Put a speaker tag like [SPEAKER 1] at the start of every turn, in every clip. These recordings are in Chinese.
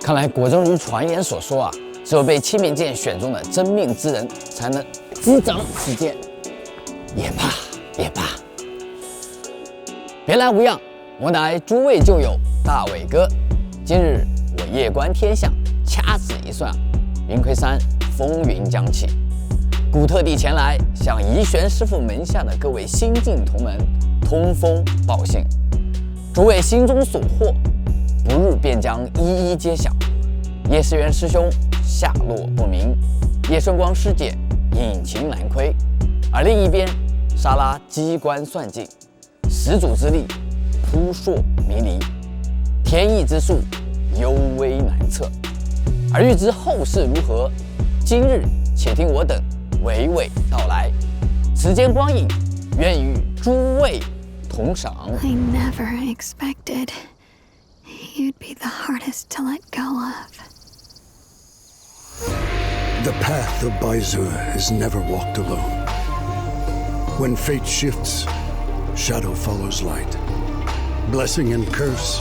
[SPEAKER 1] 看来果真如传言所说啊，只有被清明剑选中的真命之人才能滋长此剑。也罢也罢，别来无恙，我乃诸位旧友大伟哥。今日我夜观天象，掐指一算，云魁山风云将起，故特地前来向怡玄师傅门下的各位新晋同门通风报信。诸位心中所惑，不日便将一一揭晓。叶世元师兄下落不明，叶顺光师姐隐情难窥，而另一边，莎拉机关算尽，始祖之力扑朔迷离，天意之术幽微难测。而欲知后事如何，今日且听我等娓娓道来。此间光影，愿与诸位同赏。
[SPEAKER 2] I never expected you'd be the hardest to let go of.
[SPEAKER 3] The path of Baizu is never walked alone. When fate shifts, shadow follows light. Blessing and curse,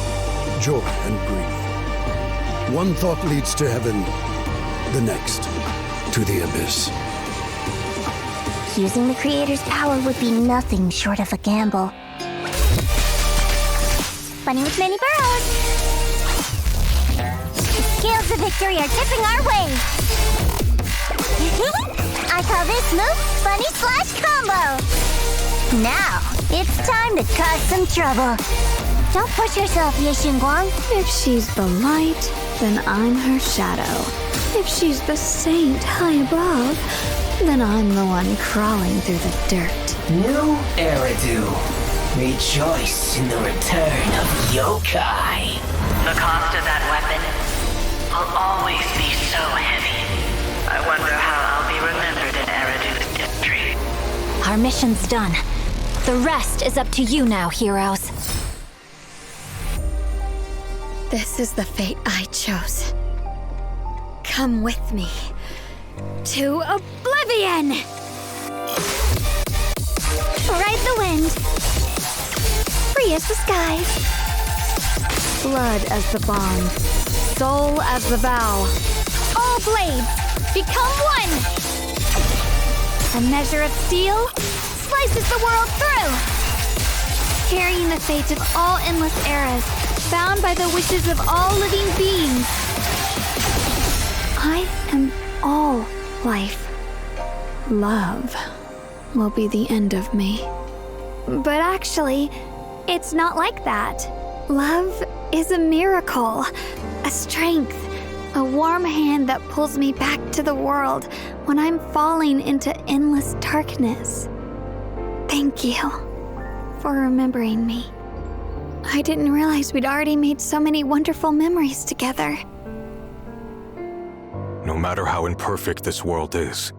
[SPEAKER 3] joy and grief. One thought leads to heaven, the next to the abyss.
[SPEAKER 4] Using the Creator's power would be nothing short of a gamble. Bunny with many burrows! The scales of victory are tipping our way! I call this move Bunny Slash Combo! Now, it's time to cause some trouble. Don't push yourself, Ye Xingguang.
[SPEAKER 2] If she's the light, then I'm her shadow. If she's the saint high above, then I'm the one crawling through the dirt.
[SPEAKER 5] New Eridu, rejoice in the return of yokai.
[SPEAKER 6] The cost of that weapon will always be so heavy. I wonder how I'll be remembered in Eridu's history.
[SPEAKER 4] Our mission's done. The rest is up to you now, heroes.
[SPEAKER 2] This is the fate I chose. Come with me to oblivion!
[SPEAKER 4] Ride the wind. Free as the skies.
[SPEAKER 2] Blood as the bond, soul as the vow.
[SPEAKER 4] All blades, become one!
[SPEAKER 2] A measure of steel slices the world through. Carrying the fate of all endless eras, bound by the wishes of all living beings. I am all life. Love will be the end of me. But actually, it's not like that. Love is a miracle, a strength, a warm hand that pulls me back to the world when I'm falling into endless darkness. Thank you for remembering me. I didn't realize we'd already made so many wonderful memories together.
[SPEAKER 7] No matter how imperfect this world is,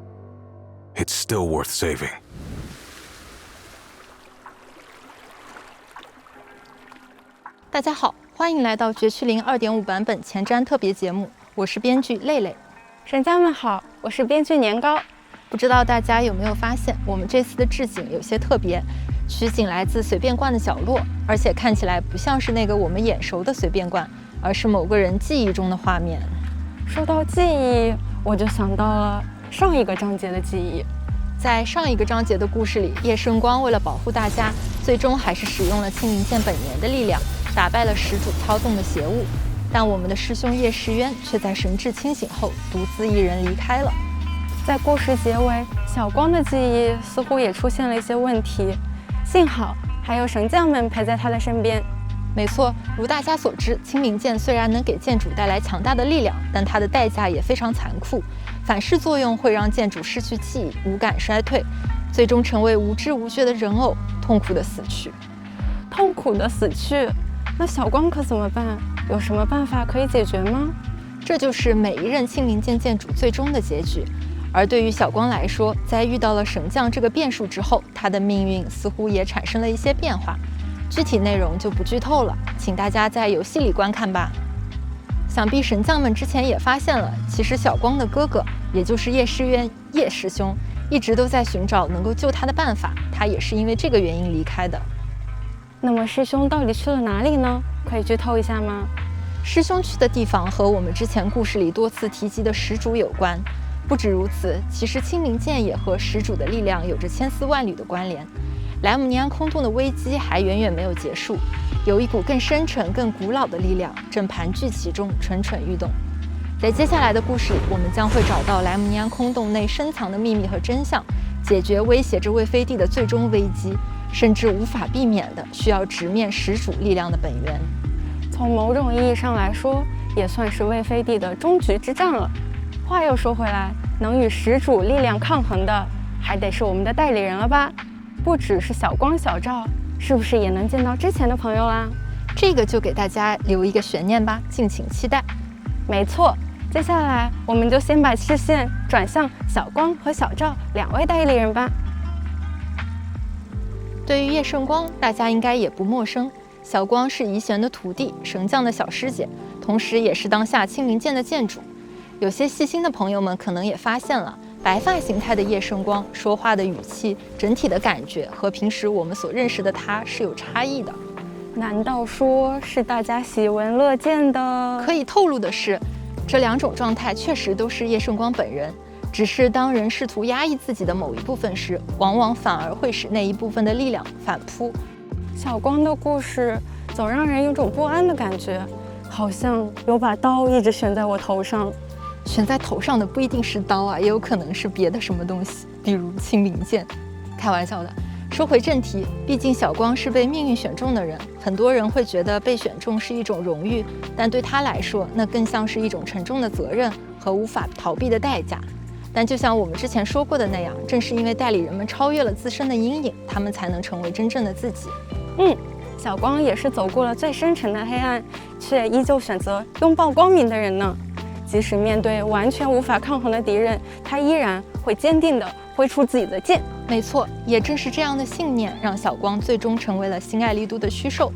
[SPEAKER 7] it's still worth saving.
[SPEAKER 8] 大家好，欢迎来到绝区零2.5版本前瞻特别节目，我是编剧蕾蕾。
[SPEAKER 9] 神家们好，我是编剧年糕。
[SPEAKER 8] 不知道大家有没有发现，我们这次的置景有些特别，取景来自随便观的角落，而且看起来不像是那个我们眼熟的随便观，而是某个人记忆中的画面。
[SPEAKER 9] 说到记忆，我就想到了上一个章节的记忆。
[SPEAKER 8] 在上一个章节的故事里，叶圣光为了保护大家，最终还是使用了清明剑本源的力量，打败了始祖操纵的邪物。但我们的师兄叶世渊却在神志清醒后独自一人离开了。
[SPEAKER 9] 在故事结尾，小光的记忆似乎也出现了一些问题，幸好还有神将们陪在他的身边。
[SPEAKER 8] 没错，如大家所知，清明剑虽然能给剑主带来强大的力量，但它的代价也非常残酷。反噬作用会让剑主失去记忆，五感衰退，最终成为无知无觉的人偶，痛苦的死去。
[SPEAKER 9] 痛苦的死去，那小光可怎么办？有什么办法可以解决吗？
[SPEAKER 8] 这就是每一任清明剑剑主最终的结局。而对于小光来说，在遇到了神将这个变数之后，他的命运似乎也产生了一些变化。具体内容就不剧透了，请大家在游戏里观看吧。想必神将们之前也发现了，其实小光的哥哥，也就是叶世渊叶师兄，一直都在寻找能够救他的办法，他也是因为这个原因离开的。
[SPEAKER 9] 那么师兄到底去了哪里呢？可以剧透一下吗？
[SPEAKER 8] 师兄去的地方和我们之前故事里多次提及的始祖有关。不止如此，其实青冥剑也和始祖的力量有着千丝万缕的关联。莱姆尼安空洞的危机还远远没有结束，有一股更深沉、更古老的力量正盘踞其中，蠢蠢欲动。在接下来的故事里，我们将会找到莱姆尼安空洞内深藏的秘密和真相，解决威胁着魏飞帝的最终危机，甚至无法避免的需要直面始祖力量的本源。
[SPEAKER 9] 从某种意义上来说，也算是魏飞帝的终局之战了。话又说回来，能与始祖力量抗衡的，还得是我们的代理人了吧？不只是小光、小赵，是不是也能见到之前的朋友啦？
[SPEAKER 8] 这个就给大家留一个悬念吧，敬请期待。
[SPEAKER 9] 没错，接下来我们就先把视线转向小光和小赵两位代理人吧。
[SPEAKER 8] 对于叶圣光，大家应该也不陌生。小光是怡玄的徒弟，神将的小师姐，同时也是当下青冥剑的剑主。有些细心的朋友们可能也发现了，白发形态的叶圣光说话的语气，整体的感觉和平时我们所认识的他是有差异的。
[SPEAKER 9] 难道说是大家喜闻乐见的？
[SPEAKER 8] 可以透露的是，这两种状态确实都是叶圣光本人，只是当人试图压抑自己的某一部分时，往往反而会使那一部分的力量反扑。
[SPEAKER 9] 小光的故事总让人有种不安的感觉，好像有把刀一直悬在我头上。
[SPEAKER 8] 悬在头上的不一定是刀啊，也有可能是别的什么东西，比如青冥剑。开玩笑的。说回正题，毕竟小光是被命运选中的人，很多人会觉得被选中是一种荣誉，但对他来说，那更像是一种沉重的责任和无法逃避的代价。但就像我们之前说过的那样，正是因为代理人们超越了自身的阴影，他们才能成为真正的自己。
[SPEAKER 9] 小光也是走过了最深沉的黑暗，却依旧选择拥抱光明的人呢。即使面对完全无法抗衡的敌人，他依然会坚定地挥出自己的剑。
[SPEAKER 8] 没错，也正是这样的信念，让小光最终成为了新爱丽都的虚兽。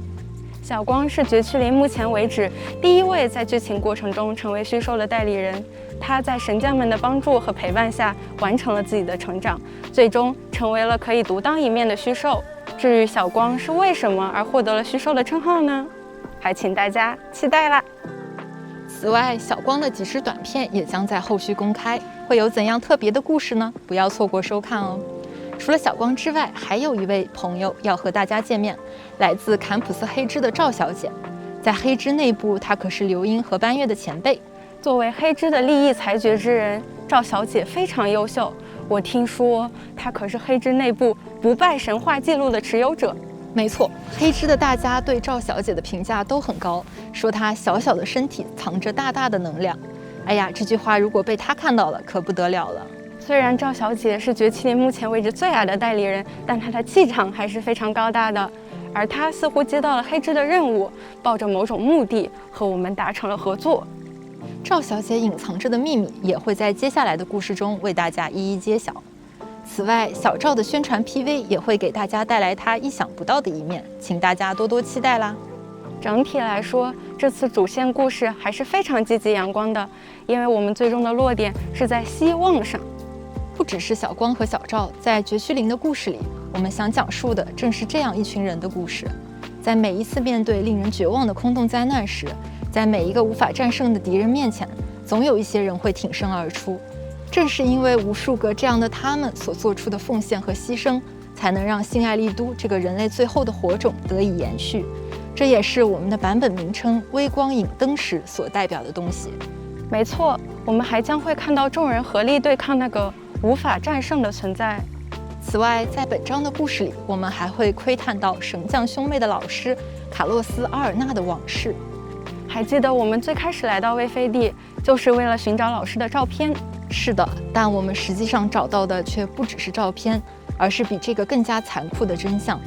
[SPEAKER 9] 小光是绝区林目前为止第一位在剧情过程中成为虚兽的代理人。他在神将们的帮助和陪伴下，完成了自己的成长，最终成为了可以独当一面的虚兽。至于小光是为什么而获得了虚兽的称号呢？还请大家期待啦！
[SPEAKER 8] 此外，小光的几支短片也将在后续公开，会有怎样特别的故事呢？不要错过收看哦。除了小光之外，还有一位朋友要和大家见面，来自坎普斯黑之的赵小姐。在黑之内部，她可是刘英和班月的前辈。
[SPEAKER 9] 作为黑之的立意裁决之人，赵小姐非常优秀。我听说她可是黑之内部不败神话记录的持有者。
[SPEAKER 8] 没错，黑之的大家对赵小姐的评价都很高，说她小小的身体藏着大大的能量。哎呀，这句话如果被她看到了，可不得了了。
[SPEAKER 9] 虽然赵小姐是绝期林目前为止最矮的代理人，但她的气场还是非常高大的。而她似乎接到了黑之的任务，抱着某种目的和我们达成了合作。
[SPEAKER 8] 赵小姐隐藏着的秘密也会在接下来的故事中为大家一一揭晓。此外，小赵的宣传 PV 也会给大家带来他意想不到的一面，请大家多多期待啦。
[SPEAKER 9] 整体来说，这次主线故事还是非常积极阳光的，因为我们最终的落点是在希望上。
[SPEAKER 8] 不只是小光和小赵，在绝区林的故事里，我们想讲述的正是这样一群人的故事。在每一次面对令人绝望的空洞灾难时，在每一个无法战胜的敌人面前，总有一些人会挺身而出。正是因为无数个这样的他们所做出的奉献和牺牲，才能让新爱丽都这个人类最后的火种得以延续。这也是我们的版本名称微光影灯时所代表的东西。
[SPEAKER 9] 没错，我们还将会看到众人合力对抗那个无法战胜的存在。
[SPEAKER 8] 此外，在本章的故事里，我们还会窥探到神将兄妹的老师卡洛斯·阿尔纳的往事。
[SPEAKER 9] 还记得我们最开始来到魏飞地，就是为了寻找老师的照片。
[SPEAKER 8] 是的，但我们实际上找到的却不只是照片，而是比这个更加残酷的真相。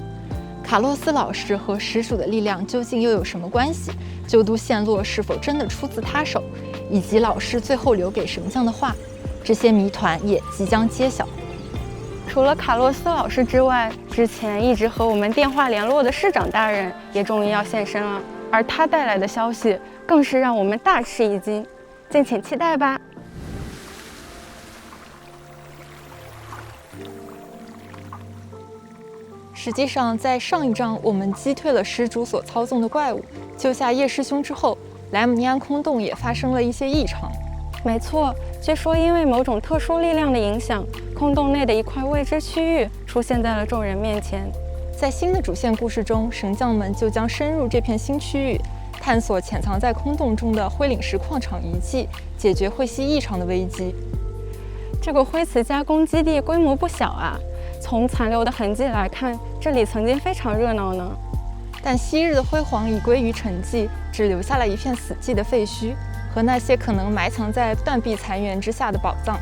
[SPEAKER 8] 卡洛斯老师和始祖的力量究竟又有什么关系？旧都陷落是否真的出自他手？以及老师最后留给神将的话，这些谜团也即将揭晓。
[SPEAKER 9] 除了卡洛斯老师之外，之前一直和我们电话联络的市长大人也终于要现身了，而他带来的消息更是让我们大吃一惊，敬请期待吧。
[SPEAKER 8] 实际上，在上一章我们击退了始祖所操纵的怪物，救下叶师兄之后，莱姆尼安空洞也发生了一些异常。
[SPEAKER 9] 没错，据说因为某种特殊力量的影响，空洞内的一块未知区域出现在了众人面前。
[SPEAKER 8] 在新的主线故事中，神将们就将深入这片新区域，探索潜藏在空洞中的灰岭石矿场遗迹，解决彗蜥异常的危机。
[SPEAKER 9] 这个灰瓷加工基地规模不小啊，从残留的痕迹来看，这里曾经非常热闹呢。
[SPEAKER 8] 但昔日的辉煌已归于沉寂，只留下了一片死寂的废墟和那些可能埋藏在断壁残垣之下的宝藏。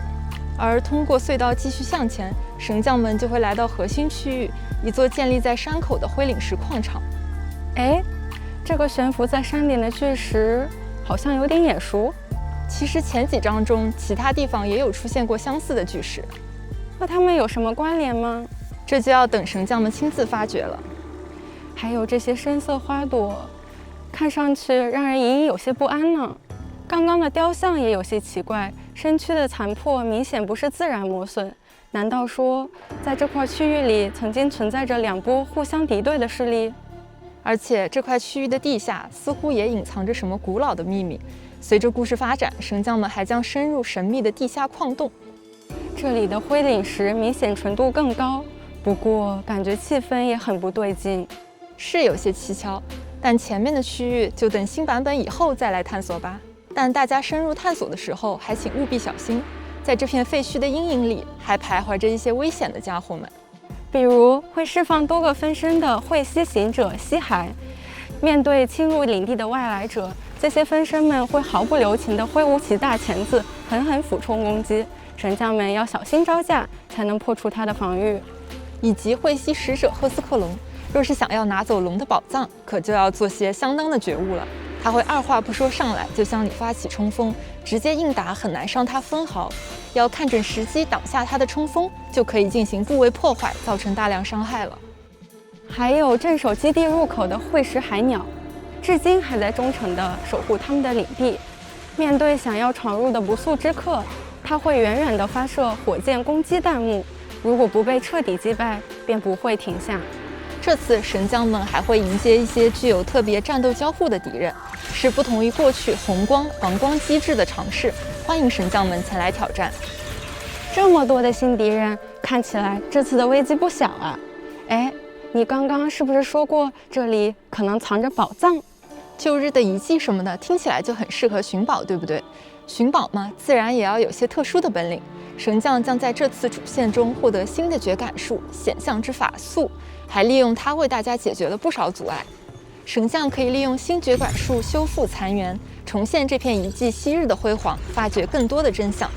[SPEAKER 8] 而通过隧道继续向前，神将们就会来到核心区域，一座建立在山口的灰岭石矿场。
[SPEAKER 9] 哎，这个悬浮在山顶的巨石好像有点眼熟。
[SPEAKER 8] 其实前几章中，其他地方也有出现过相似的巨石，
[SPEAKER 9] 和它们有什么关联吗？
[SPEAKER 8] 这就要等神将们亲自发掘了。
[SPEAKER 9] 还有这些深色花朵，看上去让人隐隐有些不安呢。刚刚的雕像也有些奇怪，身躯的残破明显不是自然磨损。难道说，在这块区域里曾经存在着两波互相敌对的势力？
[SPEAKER 8] 而且这块区域的地下似乎也隐藏着什么古老的秘密。随着故事发展，神将们还将深入神秘的地下矿洞。
[SPEAKER 9] 这里的灰岭石明显纯度更高，不过感觉气氛也很不对劲，
[SPEAKER 8] 是有些蹊跷。但前面的区域就等新版本以后再来探索吧。但大家深入探索的时候，还请务必小心，在这片废墟的阴影里，还徘徊着一些危险的家伙们，
[SPEAKER 9] 比如会释放多个分身的彗蜥行者蜥骸。面对侵入领地的外来者，这些分身们会毫不留情地挥舞起大钳子，狠狠俯冲攻击。神将们要小心招架，才能破除他的防御。
[SPEAKER 8] 以及彗蜥使者赫斯克龙，若是想要拿走龙的宝藏，可就要做些相当的觉悟了。他会二话不说上来就向你发起冲锋，直接硬打很难伤他分毫。要看准时机挡下他的冲锋，就可以进行部位破坏，造成大量伤害了。
[SPEAKER 9] 还有镇守基地入口的彗石海鸟，至今还在忠诚地守护他们的领地。面对想要闯入的不速之客，它会远远地发射火箭攻击弹幕，如果不被彻底击败，便不会停下。
[SPEAKER 8] 这次神将们还会迎接一些具有特别战斗交互的敌人，是不同于过去红光、黄光机制的尝试，欢迎神将们前来挑战。
[SPEAKER 9] 这么多的新敌人，看起来这次的危机不小啊！哎，你刚刚是不是说过这里可能藏着宝藏？
[SPEAKER 8] 旧日的遗迹什么的，听起来就很适合寻宝，对不对？寻宝嘛，自然也要有些特殊的本领。神将将在这次主线中获得新的绝感术显象之法速，还利用它为大家解决了不少阻碍。神将可以利用新绝感术修复残垣，重现这片遗迹昔日的辉煌，发掘更多的真相。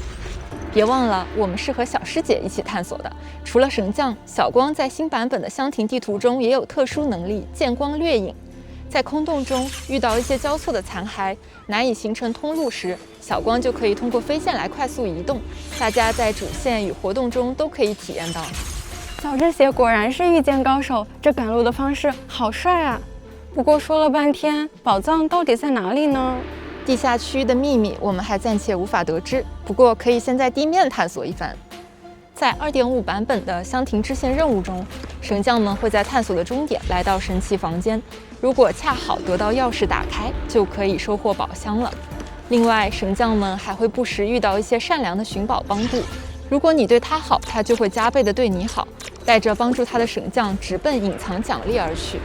[SPEAKER 8] 别忘了，我们是和小师姐一起探索的。除了神将，小光在新版本的香亭地图中也有特殊能力见光掠影。在空洞中遇到一些交错的残骸，难以形成通路时，小光就可以通过飞线来快速移动。大家在主线与活动中都可以体验到。
[SPEAKER 9] 小智姐果然是御剑高手，这赶路的方式好帅啊！不过说了半天，宝藏到底在哪里呢？
[SPEAKER 8] 地下区域的秘密我们还暂且无法得知，不过可以先在地面探索一番。在 2.5 版本的香亭支线任务中，神将们会在探索的终点来到神奇房间，如果恰好得到钥匙打开，就可以收获宝箱了。另外，神将们还会不时遇到一些善良的寻宝帮助，如果你对他好，他就会加倍的对你好，带着帮助他的神将直奔隐藏奖励而去。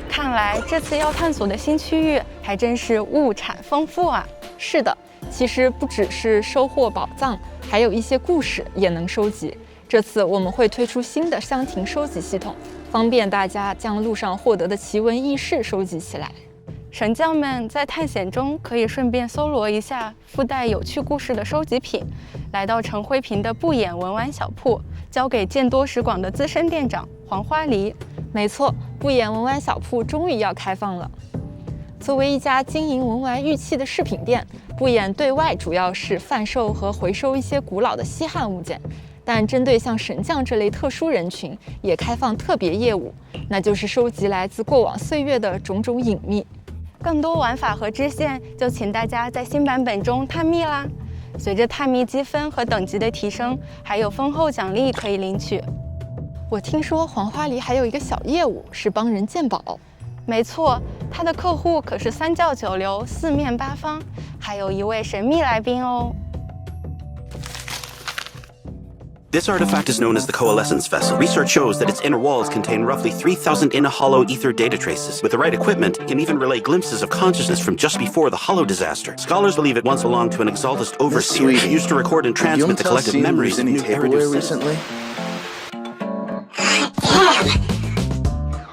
[SPEAKER 9] 看来这次要探索的新区域还真是物产丰富啊！
[SPEAKER 8] 是的，其实不只是收获宝藏，还有一些故事也能收集。这次我们会推出新的香亭收集系统，方便大家将路上获得的奇闻异事收集起来。
[SPEAKER 9] 神将们在探险中可以顺便搜罗一下附带有趣故事的收集品，来到陈辉平的不眼文玩小铺，交给见多识广的资深店长黄花梨。
[SPEAKER 8] 没错，不眼文玩小铺终于要开放了。作为一家经营文玩玉器的饰品店，不眼对外主要是贩售和回收一些古老的稀罕物件，但针对像神将这类特殊人群，也开放特别业务，那就是收集来自过往岁月的种种隐秘。
[SPEAKER 9] 更多玩法和支线，就请大家在新版本中探秘啦！随着探秘积分和等级的提升，还有丰厚奖励可以领取。
[SPEAKER 8] 我听说黄花梨还有一个小业务是帮人鉴宝。
[SPEAKER 9] 没错，他的客户可是三教九流、四面八方，还有一位神秘来宾哦。
[SPEAKER 10] This artifact is known as the Coalescence Vessel. Research shows that its inner walls contain roughly 3,000 inner hollow ether data traces. With the right equipment, it can even relay glimpses of consciousness from just before the Hollow disaster. Scholars believe it once belonged to an Exaltist overseer who used to record and transmit the collective memories of new Eridu
[SPEAKER 11] recently.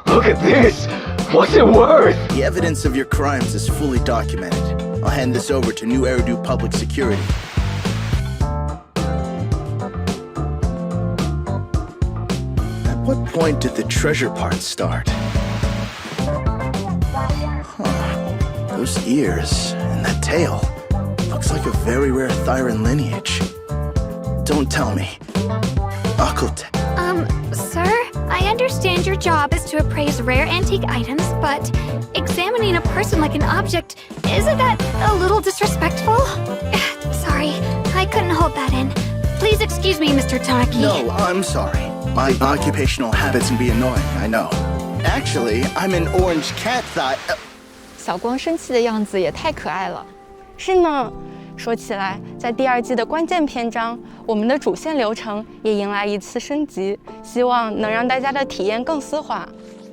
[SPEAKER 5] Look at this! What's it worth?
[SPEAKER 11] The evidence of your crimes is fully documented. I'll hand this over to New Eridu Public Security. At what point did the treasure part start? Huh. Those ears and that tail. Looks like a very rare Thyran lineage. Don't tell me. Occult.
[SPEAKER 2] Sir, I understand your job is to appraise rare antique items, but examining a person like an object, isn't that a little disrespectful? Sorry, I couldn't hold that in. Please excuse me, Mr. Tanaki.
[SPEAKER 11] No, I'm sorry. My occupational habits can be annoying, I know. Actually, I'm an orange cat thigh.
[SPEAKER 8] 小光生气的样子也太可爱了。
[SPEAKER 9] 是呢，说起来，在第2季的关键篇章，我们的主线流程也迎来一次升级，希望能让大家的体验更丝滑。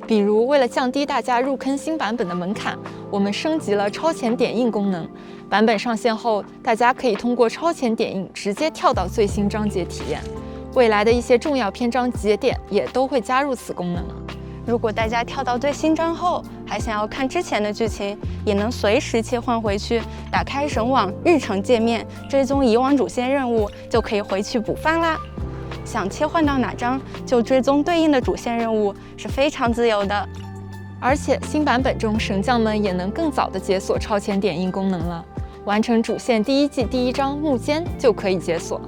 [SPEAKER 8] 比如，为了降低大家入坑新版本的门槛，我们升级了超前点映功能。版本上线后，大家可以通过超前点映直接跳到最新章节体验。未来的一些重要篇章节点也都会加入此功能。
[SPEAKER 9] 如果大家跳到最新章后，还想要看之前的剧情，也能随时切换回去，打开神网日程界面，追踪以往主线任务，就可以回去补番啦。想切换到哪章就追踪对应的主线任务，是非常自由的。
[SPEAKER 8] 而且新版本中，神将们也能更早的解锁超前点映功能了，完成主线第1季第1章幕间就可以解锁。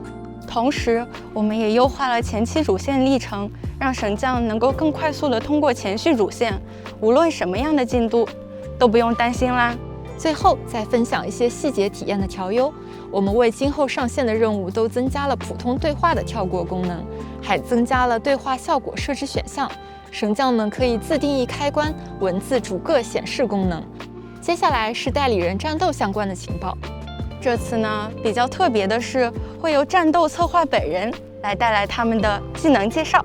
[SPEAKER 9] 同时，我们也优化了前期主线历程，让神将能够更快速地通过前续主线，无论什么样的进度，都不用担心啦。
[SPEAKER 8] 最后再分享一些细节体验的调优，我们为今后上线的任务都增加了普通对话的跳过功能，还增加了对话效果设置选项，神将们可以自定义开关、文字逐个显示功能。接下来是代理人战斗相关的情报。
[SPEAKER 9] 这次呢，比较特别的是，会由战斗策划本人来带来他们的技能介绍。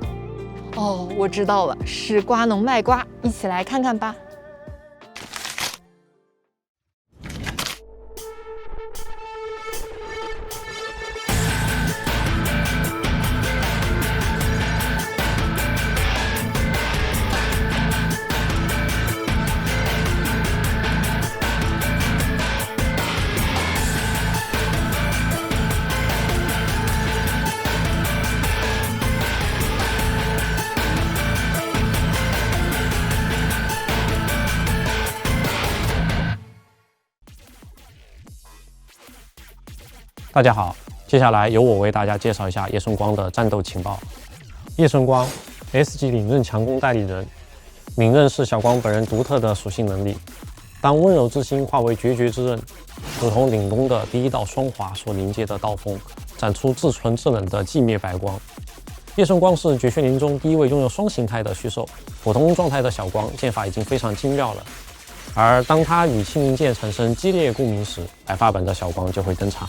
[SPEAKER 8] 哦，我知道了，是瓜农卖瓜，一起来看看吧。
[SPEAKER 12] 大家好，接下来由我为大家介绍一下叶顺光的战斗情报。叶顺光 S 级领刃强攻代理人，领刃是小光本人独特的属性能力。当温柔之心化为决绝之刃，如同领弓的第1道双华所凝结的刀锋，展出至纯至冷的寂灭白光。叶顺光是绝学林中第1位拥有双形态的虚兽，普通状态的小光剑法已经非常精妙了。而当他与清明剑产生激烈共鸣时，白发本的小光就会登场。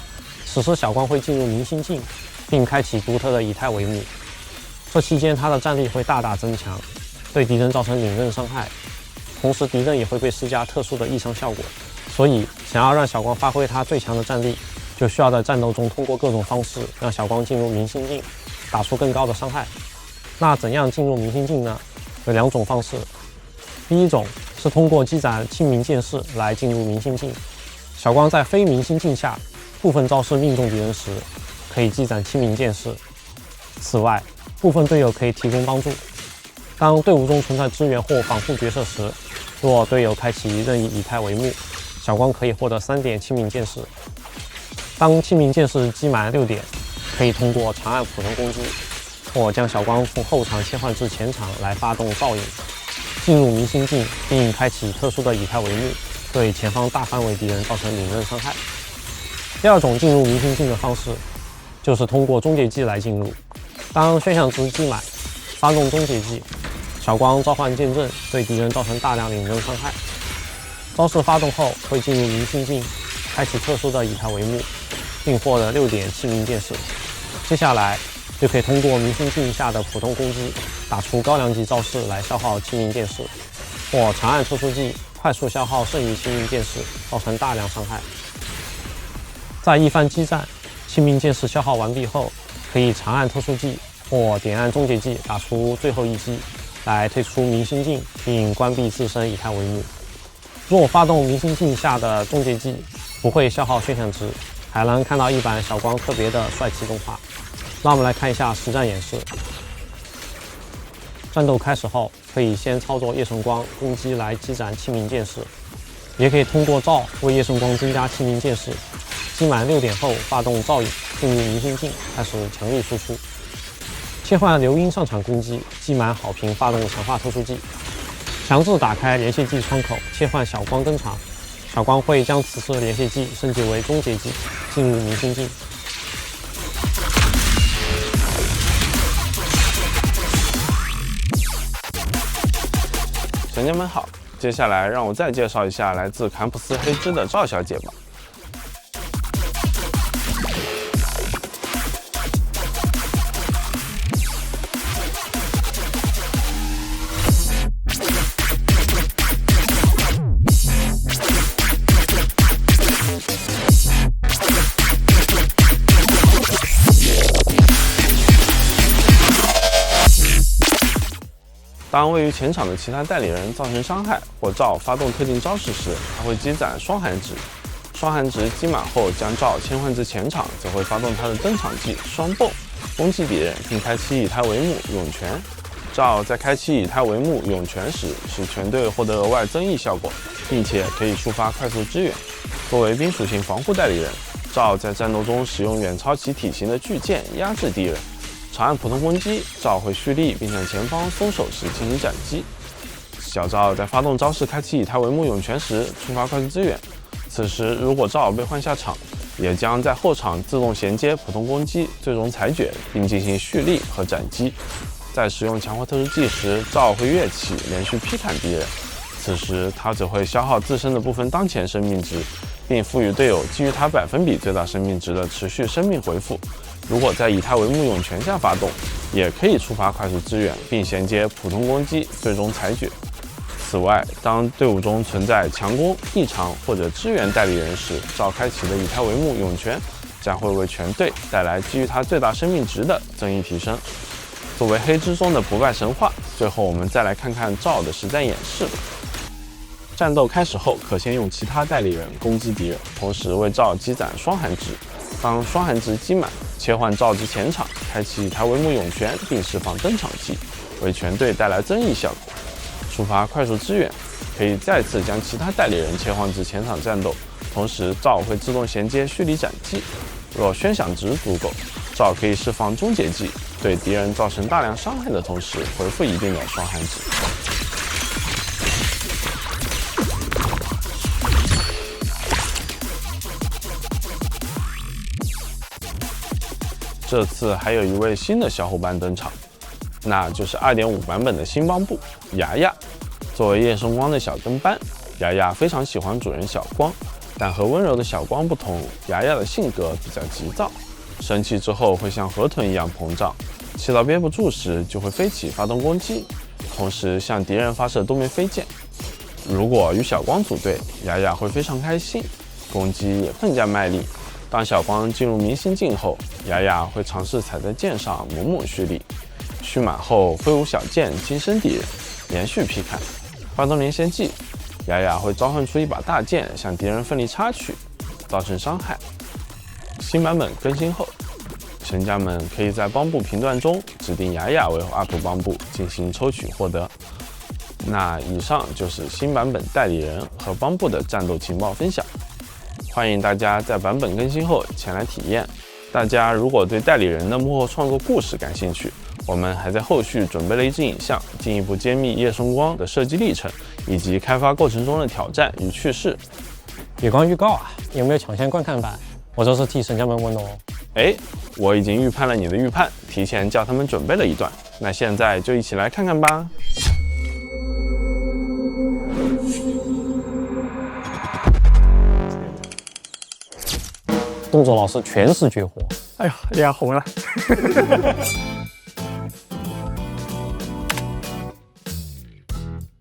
[SPEAKER 12] 此时小光会进入明心境，并开启独特的以太帷幕。这期间他的战力会大大增强，对敌人造成领刃伤害，同时敌人也会被施加特殊的异伤效果。所以想要让小光发挥他最强的战力，就需要在战斗中通过各种方式让小光进入明心境，打出更高的伤害。那怎样进入明心境呢？有2种方式。第一种是通过积攒清明剑士来进入明心境。小光在非明心境下，部分招式命中敌人时，可以积攒清明剑士。此外，部分队友可以提供帮助。当队伍中存在支援或防护角色时，若队友开启任意以太帷幕，小光可以获得3点清明剑士。当清明剑士积满6点，可以通过长按普通攻击，或将小光从后场切换至前场来发动照应，进入明心境，并开启特殊的以太帷幕，对前方大范围敌人造成领刃伤害。第2种进入明心境的方式，就是通过终结技来进入。当悬赏值积满，发动终结技，小光召唤剑阵，对敌人造成大量领刃伤害。招式发动后会进入明星境，开启特殊的以太帷幕，并获得6点器皿剑士。接下来就可以通过明星境下的普通攻击，打出高量级招式来消耗器皿剑士，或长按特殊技快速消耗剩余器皿剑士，造成大量伤害。在一番激战，器皿剑士消耗完毕后，可以长按特殊技或点按终结技打出最后一击，来退出明星境并关闭自身以太帷幕。若发动明星境下的终结技，不会消耗血量值，还能看到一版小光特别的帅气动画。让我们来看一下实战演示。战斗开始后，可以先操作夜神光攻击来击斩器皿剑士，也可以通过召为夜神光增加器皿剑士。击满6点后，发动召引进入明星境，开始强力输出。切换流音上场攻击，击满好评发动强化特殊技。强制打开连续技窗口，切换小光登场。小光会将此次连续技升级为终结技，进入明星境。
[SPEAKER 13] 神家们好，接下来让我再介绍一下来自坎普斯黑之的赵小姐吧。当位于前场的其他代理人造成伤害或赵发动特定招式时，他会积攒双寒值。双寒值积满后，将赵切换至前场，则会发动他的登场技双蹦，攻击敌人，并开启以太帷幕涌泉。赵在开启以太帷幕涌泉时，使全队获得额外增益效果，并且可以触发快速支援。作为冰属性防护代理人，赵在战斗中使用远超其体型的巨剑压制敌人。长按普通攻击，赵会蓄力并向前方松手时进行斩击。小赵在发动招式开启以太帷幕涌泉时，触发快速支援。此时如果赵被换下场，也将在后场自动衔接普通攻击、最终裁决，并进行蓄力和斩击。在使用强化特殊技时，赵会跃起连续劈砍敌人。此时他只会消耗自身的部分当前生命值，并赋予队友基于他百分比最大生命值的持续生命回复。如果在以太帷幕涌泉下发动，也可以触发快速支援，并衔接普通攻击、最终裁决。此外，当队伍中存在强攻、异常或者支援代理人时，赵开启的以太帷幕涌泉将会为全队带来基于他最大生命值的增益提升。作为黑之中的不败神话，最后我们再来看看赵的实战演示。战斗开始后，可先用其他代理人攻击敌人，同时为赵积攒双寒值。当双寒值积满，切换赵至前场，开启以太帷幕涌泉，并释放登场技，为全队带来增益效果。触发快速支援，可以再次将其他代理人切换至前场战斗，同时赵会自动衔接蓄力斩击。若宣响值足够，赵可以释放终结技，对敌人造成大量伤害的同时，回复一定的双寒值。这次还有一位新的小伙伴登场，那就是 2.5 版本的新帮部牙牙。作为夜神光的小跟班，牙牙非常喜欢主人小光，但和温柔的小光不同，牙牙的性格比较急躁，生气之后会像河豚一样膨胀，气到憋不住时就会飞起发动攻击，同时向敌人发射多枚飞剑。如果与小光组队，牙牙会非常开心，攻击也更加卖力。当小光进入明星境后，牙牙会尝试踩在剑上猛猛蓄力，蓄满后挥舞小剑近身敌人，连续劈砍。发动连衔技，牙牙会召唤出一把大剑向敌人奋力插去，造成伤害。新版本更新后，神家们可以在帮部频段中指定牙牙为 UP 帮部进行抽取获得。那以上就是新版本代理人和帮部的战斗情报分享。欢迎大家在版本更新后前来体验。大家如果对代理人的幕后创作故事感兴趣，我们还在后续准备了一支影像，进一步揭秘夜神光的设计历程以及开发过程中的挑战与趣事。
[SPEAKER 12] 月光预告啊，有没有抢先观看版？我这是替神家们问的哦。
[SPEAKER 13] 我已经预判了你的预判，提前叫他们准备了一段，那现在就一起来看看吧。
[SPEAKER 12] 动作老师全是绝活。
[SPEAKER 14] 哎呦，脸红了。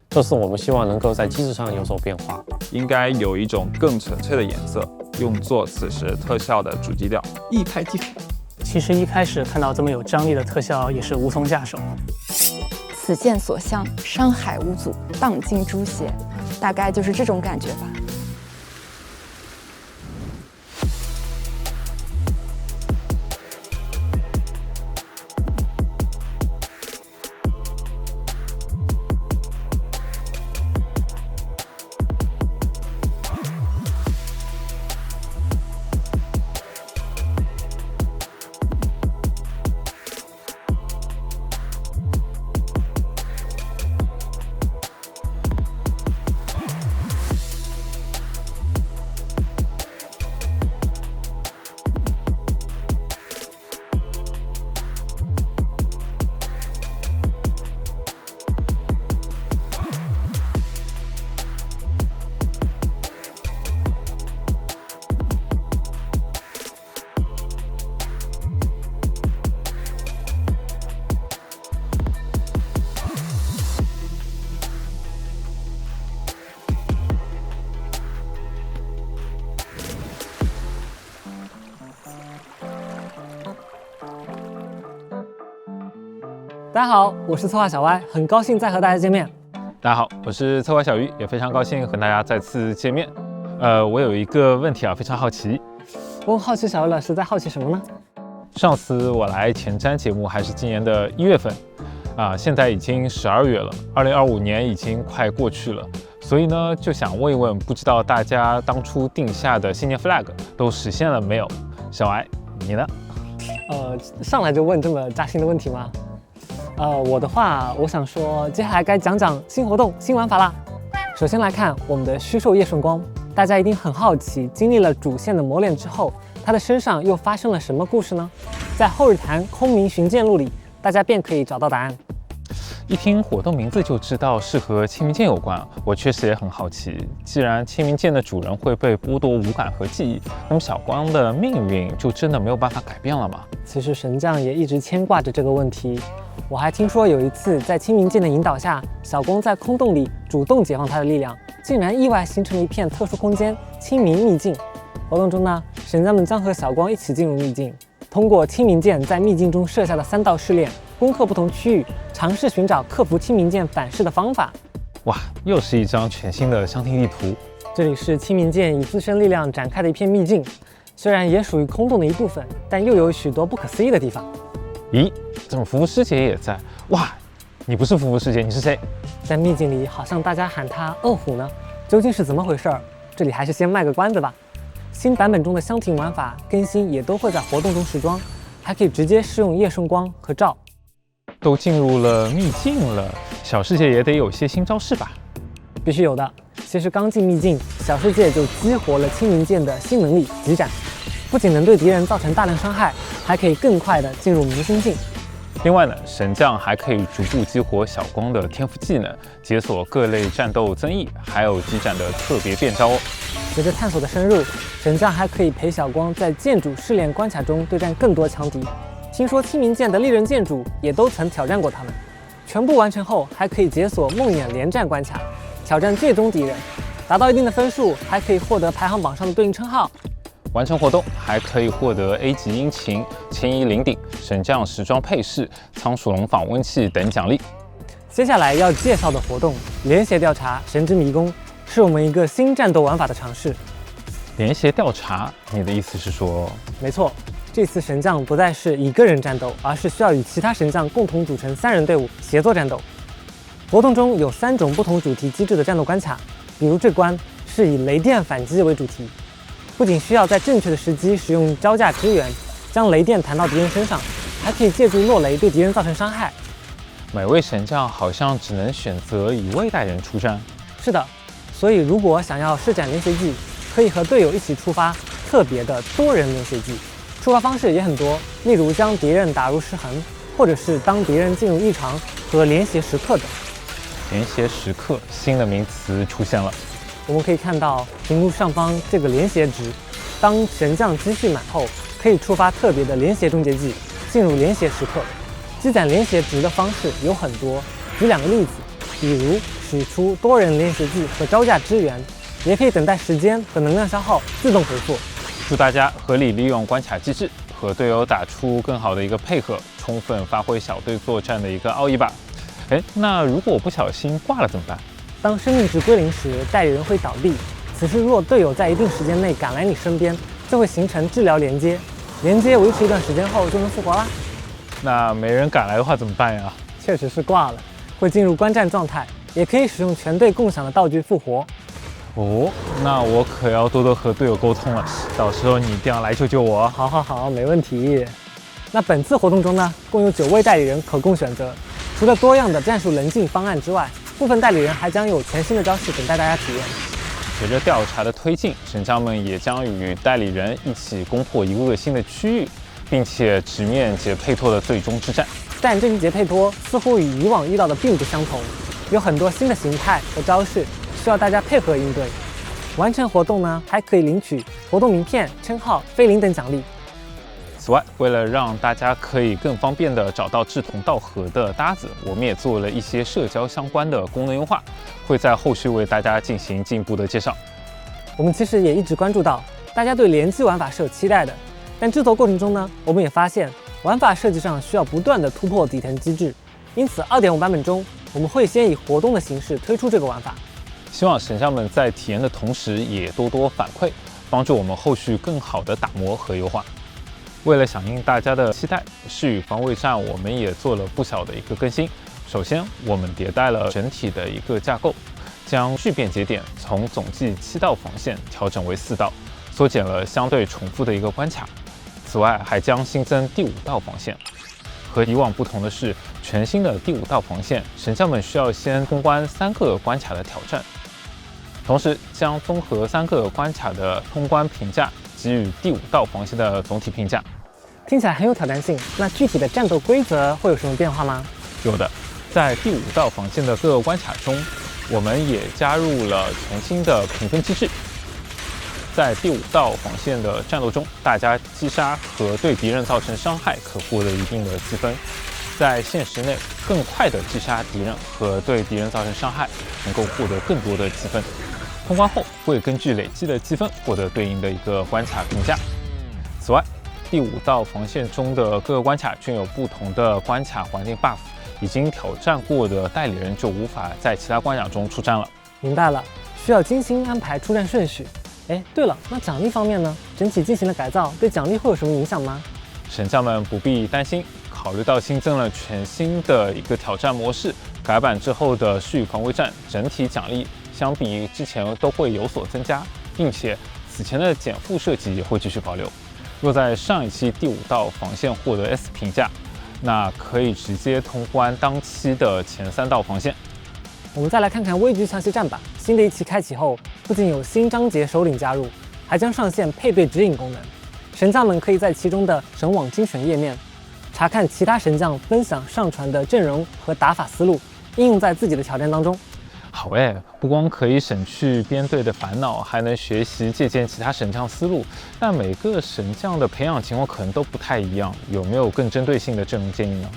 [SPEAKER 12] 这次我们希望能够在机制上有所变化，
[SPEAKER 15] 应该有一种更纯粹的颜色，用作此时特效的主基调，
[SPEAKER 14] 一拍即合。其实一开始看到这么有张力的特效，也是无从下手。
[SPEAKER 16] 此剑所向，山海无阻，荡尽诛邪，大概就是这种感觉吧。
[SPEAKER 17] 大家好，我是策划小歪，很高兴再和大家见面。
[SPEAKER 15] 大家好，我是策划小鱼，也非常高兴和大家再次见面。我有一个问题啊，非常好奇。
[SPEAKER 17] 我很好奇，小鱼老师在好奇什么呢？
[SPEAKER 15] 上次我来前瞻节目还是今年的1月份，现在已经12月了，2025年已经快过去了，所以呢，就想问一问，不知道大家当初定下的新年 flag 都实现了没有？小歪，你呢？
[SPEAKER 17] 上来就问这么扎心的问题吗？我的话，我想说，接下来该讲讲新活动、新玩法啦。首先来看我们的虚兽叶顺光，大家一定很好奇，经历了主线的磨练之后，他的身上又发生了什么故事呢？在后日谈空明寻剑录里，大家便可以找到答案。
[SPEAKER 15] 一听活动名字就知道是和清明剑有关，我确实也很好奇。既然清明剑的主人会被剥夺五感和记忆，那么小光的命运就真的没有办法改变了吗？
[SPEAKER 17] 其实神将也一直牵挂着这个问题。我还听说有一次在清明剑的引导下，小光在空洞里主动解放他的力量，竟然意外形成了一片特殊空间——清明秘境。活动中呢，神将们将和小光一起进入秘境，通过清明剑在秘境中设下的3道试炼，攻克不同区域，尝试寻找克服清明剑反噬的方法。
[SPEAKER 15] 哇，又是一张全新的箱庭地图。
[SPEAKER 17] 这里是清明剑以自身力量展开的一片秘境，虽然也属于空洞的一部分，但又有许多不可思议的地方。
[SPEAKER 15] 咦，怎么福福师姐也在？哇，你不是福福师姐，你是谁？
[SPEAKER 17] 在秘境里，好像大家喊他恶虎呢，究竟是怎么回事？这里还是先卖个关子吧。新版本中的箱庭玩法更新也都会在活动中时装，还可以直接试用夜顺光和照。
[SPEAKER 15] 都进入了秘境了，小世界也得有些新招式吧？
[SPEAKER 17] 必须有的。其实刚进秘境，小世界就激活了清明剑的新能力极斩，不仅能对敌人造成大量伤害，还可以更快地进入明心境。
[SPEAKER 15] 另外呢，神将还可以逐步激活小光的天赋技能，解锁各类战斗增益，还有激斩的特别变招哦。
[SPEAKER 17] 随着探索的深入，神将还可以陪小光在剑主试炼关卡中对战更多强敌。听说清明剑的历任剑主也都曾挑战过他们，全部完成后还可以解锁梦魇连战关卡，挑战最终敌人，达到一定的分数还可以获得排行榜上的对应称号。
[SPEAKER 15] 完成活动还可以获得 A 级殷勤、千衣领顶、神将时装配饰、仓鼠笼访温器等奖励。
[SPEAKER 17] 接下来要介绍的活动联协调查神之迷宫，是我们一个新战斗玩法的尝试。
[SPEAKER 15] 联协调查，你的意思是说？
[SPEAKER 17] 没错，这次神将不再是一个人战斗，而是需要与其他神将共同组成3人队伍协作战斗。活动中有3种不同主题机制的战斗关卡，比如这关是以雷电反击为主题，不仅需要在正确的时机使用交架支援，将雷电弹到敌人身上，还可以借助落雷对敌人造成伤害。
[SPEAKER 15] 每位神将好像只能选择1位带人出战。
[SPEAKER 17] 是的，所以如果想要施展联协技，可以和队友一起触发特别的多人联协技。触发方式也很多，例如将敌人打入失衡，或者是当敌人进入异常和联协时刻等。
[SPEAKER 15] 联协时刻，新的名词出现了。
[SPEAKER 17] 我们可以看到屏幕上方这个联协值，当神将积蓄满后，可以触发特别的连血终结技，进入连血时刻。积攒连血值的方式有很多，举2个例子，比如使出多人连血技和招架支援，也可以等待时间和能量消耗自动回复。
[SPEAKER 15] 祝大家合理利用关卡机制，和队友打出更好的一个配合，充分发挥小队作战的一个奥义吧。那如果我不小心挂了怎么办？
[SPEAKER 17] 当生命值归零时，代理人会倒地。此时若队友在一定时间内赶来你身边，就会形成治疗连接，连接维持一段时间后就能复活啦。
[SPEAKER 15] 那没人赶来的话怎么办呀？
[SPEAKER 17] 确实是挂了，会进入观战状态，也可以使用全队共享的道具复活。
[SPEAKER 15] 哦，那我可要多多和队友沟通了，到时候你一定要来救救我。
[SPEAKER 17] 好，没问题。那本次活动中呢，共有9位代理人可供选择，除了多样的战术棱镜方案之外，部分代理人还将有全新的招式等待大家体验。
[SPEAKER 15] 随着调查的推进，神将们也将与代理人一起攻破一个新的区域，并且直面杰佩托的最终之战。
[SPEAKER 17] 但这期杰佩托似乎与以往遇到的并不相同，有很多新的形态和招式需要大家配合应对。完成活动呢，还可以领取活动名片、称号、菲林等奖励。
[SPEAKER 15] 此外，为了让大家可以更方便地找到志同道合的搭子，我们也做了一些社交相关的功能优化，会在后续为大家进行进一步的介绍。
[SPEAKER 17] 我们其实也一直关注到大家对联机玩法是有期待的，但制作过程中呢，我们也发现玩法设计上需要不断的突破底层机制，因此 2.5 版本中，我们会先以活动的形式推出这个玩法。
[SPEAKER 15] 希望神将们在体验的同时，也多多反馈，帮助我们后续更好的打磨和优化。为了响应大家的期待，誓与防卫战我们也做了不小的一个更新。首先，我们迭代了整体的一个架构，将聚变节点从总计7道防线调整为4道，缩减了相对重复的一个关卡。此外，还将新增第5道防线。和以往不同的是，全新的第5道防线，神将们需要先通关3个关卡的挑战，同时将综合3个关卡的通关评价给予第5道防线的总体评价。
[SPEAKER 17] 听起来很有挑战性，那具体的战斗规则会有什么变化吗？
[SPEAKER 15] 有的，在第5道防线的各个关卡中，我们也加入了全新的评分机制。在第5道防线的战斗中，大家击杀和对敌人造成伤害可获得一定的积分。在现实内，更快的击杀敌人和对敌人造成伤害，能够获得更多的积分。通关后会根据累积的积分获得对应的一个关卡评价。此外，第5道防线中的各个关卡均有不同的关卡环境 buff， 已经挑战过的代理人就无法在其他关卡中出战了。
[SPEAKER 17] 明白了，需要精心安排出战顺序。对了，那奖励方面呢？整体进行了改造，对奖励会有什么影响吗？
[SPEAKER 15] 神将们不必担心，考虑到新增了全新的一个挑战模式，改版之后的誓与防卫战整体奖励相比之前都会有所增加，并且此前的减负设计也会继续保留。若在上一期第5道防线获得 S 评价，那可以直接通关当期的前3道防线。
[SPEAKER 17] 我们再来看看危局强袭战吧。新的一期开启后，不仅有新章节首领加入，还将上线配对指引功能。神将们可以在其中的神网精选页面查看其他神将分享上传的阵容和打法思路，应用在自己的挑战当中。
[SPEAKER 15] 好不光可以省去编队的烦恼，还能学习借鉴其他神将思路。但每个神将的培养情况可能都不太一样，有没有更针对性的阵容建议呢？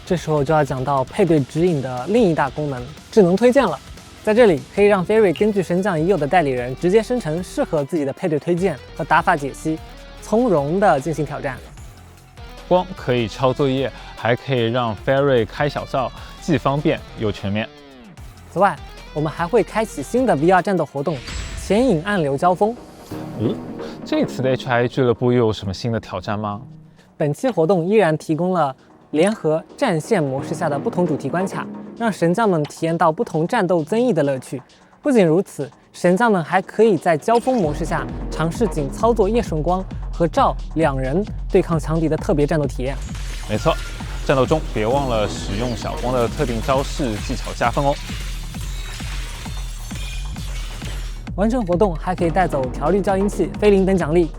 [SPEAKER 17] 这时候就要讲到配对指引的另一大功能——智能推荐了。在这里可以让 Fairy 根据神将已有的代理人直接生成适合自己的配对推荐和打法解析，从容地进行挑战。
[SPEAKER 15] 光可以抄作业，还可以让 Fairy 开小灶，既方便又全面。
[SPEAKER 17] 此外，我们还会开启新的 VR 战斗活动——潜影暗流交锋。
[SPEAKER 15] 这次的 HI 俱乐部又有什么新的挑战吗？
[SPEAKER 17] 本期活动依然提供了联合战线模式下的不同主题关卡，让神将们体验到不同战斗增益的乐趣。不仅如此，神将们还可以在交锋模式下尝试仅操作叶顺光和赵2人对抗强敌的特别战斗体验。
[SPEAKER 15] 没错，战斗中别忘了使用小光的特定招式技巧加分哦。
[SPEAKER 17] 完成活动还可以带走调律教音器、菲林等奖励。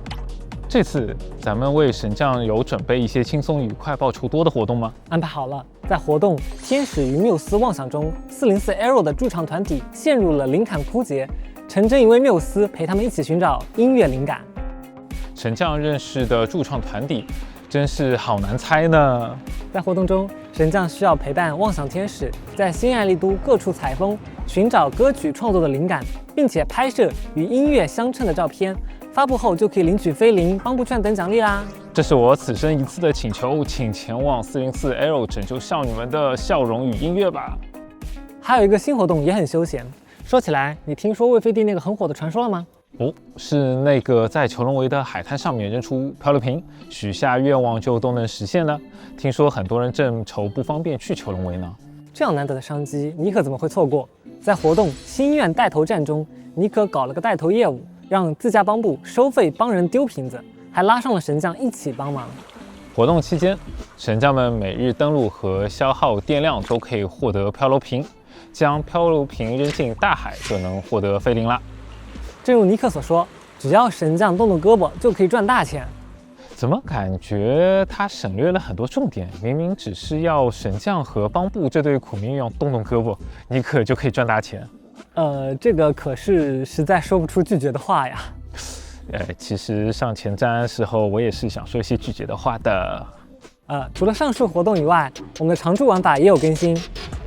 [SPEAKER 15] 这次咱们为神将有准备一些轻松愉快、报酬多的活动吗？
[SPEAKER 17] 安排好了，在活动《天使与缪斯妄想》中，404 Arrow 的驻场团体陷入了灵感枯竭，陈真一位缪斯陪他们一起寻找音乐灵感。
[SPEAKER 15] 神将认识的驻唱团体，真是好难猜呢。
[SPEAKER 17] 在活动中，神将需要陪伴妄想天使在新爱丽都各处采风，寻找歌曲创作的灵感，并且拍摄与音乐相称的照片。发布后就可以领取菲林、邦布券等奖励啦。
[SPEAKER 15] 这是我此生一次的请求，请前往404L 拯救少女们的笑容与音乐吧。
[SPEAKER 17] 还有一个新活动也很休闲。说起来，你听说魏飞地那个很火的传说了吗？
[SPEAKER 15] 哦，是那个在虬龙围的海滩上面扔出漂流瓶，许下愿望就都能实现呢？听说很多人正愁不方便去虬龙围呢。
[SPEAKER 17] 这样难得的商机，你可怎么会错过？在活动心愿带头战中，妮可搞了个带头业务，让自家帮部收费帮人丢瓶子，还拉上了神将一起帮忙。
[SPEAKER 15] 活动期间，神将们每日登录和消耗电量都可以获得漂流瓶，将漂流瓶扔进大海就能获得菲林啦。
[SPEAKER 17] 正如妮可所说，只要神将动动胳膊就可以赚大钱。
[SPEAKER 15] 怎么感觉他省略了很多重点？明明只是要神将和帮部这对苦命鸳鸯动动胳膊，妮可就可以赚大钱。
[SPEAKER 17] 这个可是实在说不出拒绝的话呀。
[SPEAKER 15] 其实上前瞻时候我也是想说一些拒绝的话的。
[SPEAKER 17] 除了上述活动以外，我们的常驻玩法也有更新。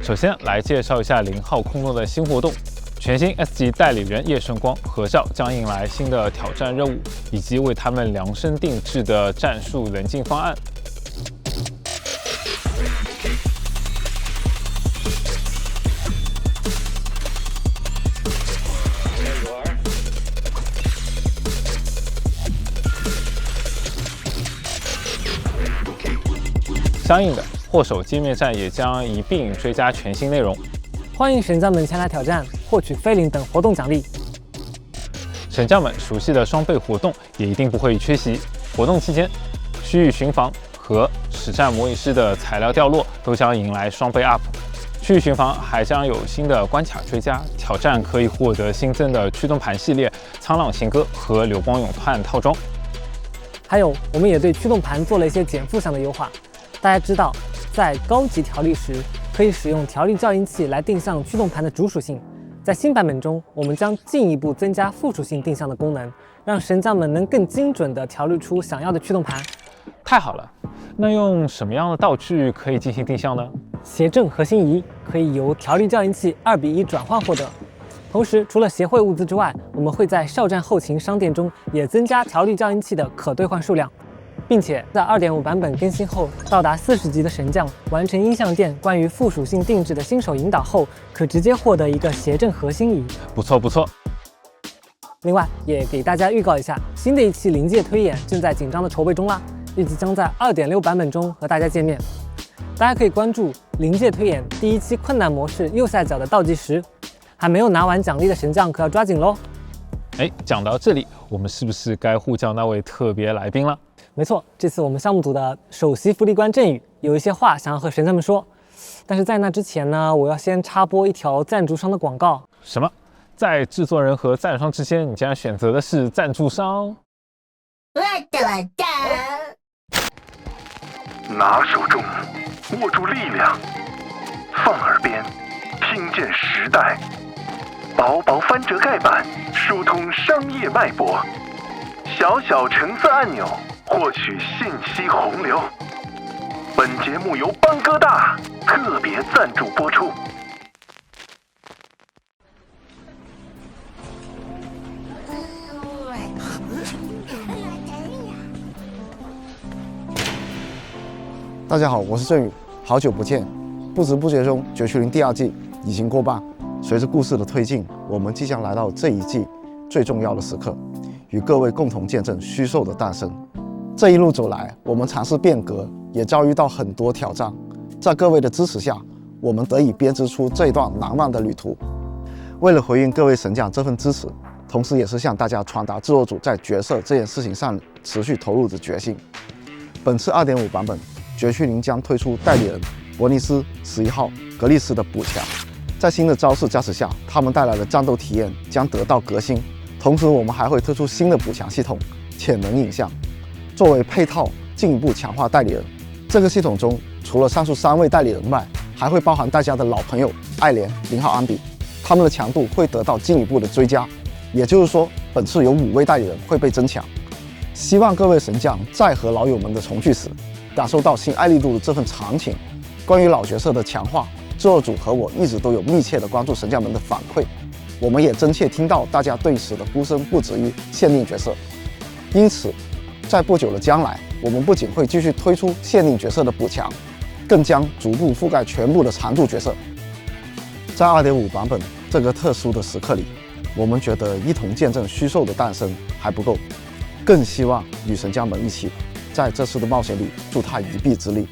[SPEAKER 15] 首先来介绍一下0号空洞的新活动。全新 S 级代理人叶圣光合照将迎来新的挑战任务，以及为他们量身定制的战术冷静方案。相应的，祸首歼灭战也将一并追加全新内容。
[SPEAKER 17] 欢迎神将们前来挑战，获取菲林等活动奖励。
[SPEAKER 15] 神将们熟悉的双倍活动也一定不会缺席。活动期间，区域巡防和实战模拟师的材料掉落都将迎来双倍 up。区域巡防还将有新的关卡追加，挑战可以获得新增的驱动盘系列、沧浪行歌和流光咏叹套装。
[SPEAKER 17] 还有，我们也对驱动盘做了一些减负项的优化。大家知道，在高级调力时，可以使用调力校音器来定向驱动盘的主属性。在新版本中，我们将进一步增加附属性定向的功能，让神将们能更精准地调律出想要的驱动盘。
[SPEAKER 15] 太好了！那用什么样的道具可以进行定向呢？
[SPEAKER 17] 协正核心仪可以由调力校音器2:1转换获得。同时，除了协会物资之外，我们会在少战后勤商店中也增加调力校音器的可兑换数量。并且在2.5版本更新后，到达40级的神将完成音像店关于附属性定制的新手引导后，可直接获得一个协正核心仪。
[SPEAKER 15] 不错不错。
[SPEAKER 17] 另外，也给大家预告一下，新的一期临界推演正在紧张的筹备中啦，预计将在2.6版本中和大家见面。大家可以关注临界推演第1期困难模式右下角的倒计时，还没有拿完奖励的神将可要抓紧喽。
[SPEAKER 15] 讲到这里，我们是不是该呼叫那位特别来宾了？
[SPEAKER 17] 没错，这次我们项目组的首席福利官振宇有一些话想要和神将们说，但是在那之前呢，我要先插播一条赞助商的广告。
[SPEAKER 15] 什么？在制作人和赞助商之间，你竟然选择的是赞助商？
[SPEAKER 18] 拿手中握住力量，放耳边听见时代，薄薄翻折盖板疏通商业脉搏，小小橙色按钮获取信息洪流。本节目由邦哥大特别赞助播出。
[SPEAKER 19] 大家好，我是振宇，好久不见。不知不觉中，《绝区零》第2季已经过半。随着故事的推进，我们即将来到这一季最重要的时刻，与各位共同见证虚兽的诞生。这一路走来，我们尝试变革，也遭遇到很多挑战。在各位的支持下，我们得以编织出这一段难忘的旅途。为了回应各位神将这份支持，同时也是向大家传达制作组在角色这件事情上持续投入的决心。本次2.5版本，绝区零将推出代理人伯尼斯、11号、格丽斯的补强。在新的招式加持下，他们带来的战斗体验将得到革新。同时，我们还会推出新的补强系统——潜能影像，作为配套进一步强化代理人。这个系统中，除了上述3位代理人外，还会包含大家的老朋友艾莲、0号安比，他们的强度会得到进一步的追加。也就是说，本次有5位代理人会被增强。希望各位神将在和老友们的重聚时，感受到新爱丽露的这份长情。关于老角色的强化，制作组和我一直都有密切的关注神将们的反馈，我们也真切听到大家对此的呼声不止于限定角色。因此，在不久的将来，我们不仅会继续推出限定角色的补强，更将逐步覆盖全部的常驻角色。在 2.5 版本这个特殊的时刻里，我们觉得一同见证虚兽的诞生还不够，更希望与神将们一起在这次的冒险里助他一臂之力。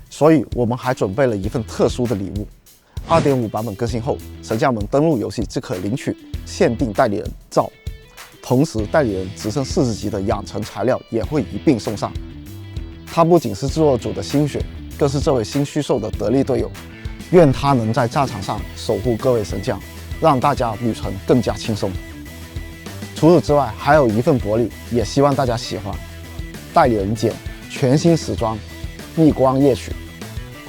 [SPEAKER 19] 所以我们还准备了一份特殊的礼物。2.5 版本更新后，神将们登录游戏即可领取限定代理人照，同时代理人直升40级的养成材料也会一并送上。他不仅是制作组的心血，更是这位新虚兽的得力队友。愿他能在战场上守护各位神将，让大家旅程更加轻松。除此之外，还有一份薄礼，也希望大家喜欢。代理人简全新时装逆光夜曲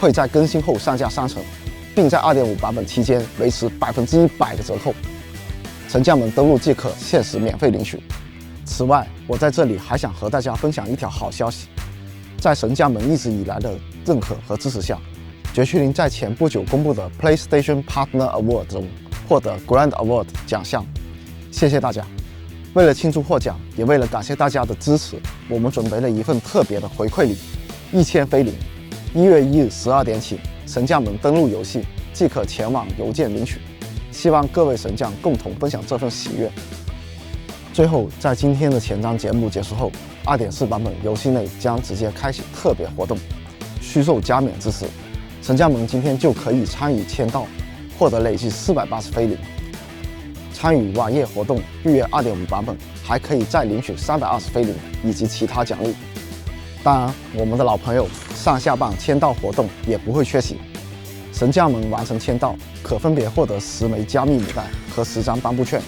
[SPEAKER 19] 会在更新后上架商城，并在 2.5 版本期间维持100%的折扣。神将们登录即可限时免费领取。此外，我在这里还想和大家分享一条好消息，在神将们一直以来的认可和支持下，绝区零在前不久公布的 PlayStation Partner Award 中获得 Grand Award 奖项，谢谢大家！为了庆祝获奖，也为了感谢大家的支持，我们准备了一份特别的回馈礼：1000菲林。1月1日12点起，神将们登录游戏即可前往邮件领取。希望各位神将共同分享这份喜悦。最后，在今天的前瞻节目结束后，2.4 版本游戏内将直接开启特别活动，虚兽加冕之时，神将们今天就可以参与签到，获得累计480菲林。参与晚夜活动预约 2.5 版本，还可以再领取320菲林以及其他奖励。当然，我们的老朋友上下半签到活动也不会缺席。神将们完成签到，可分别获得10枚加密母带和10张颁布券。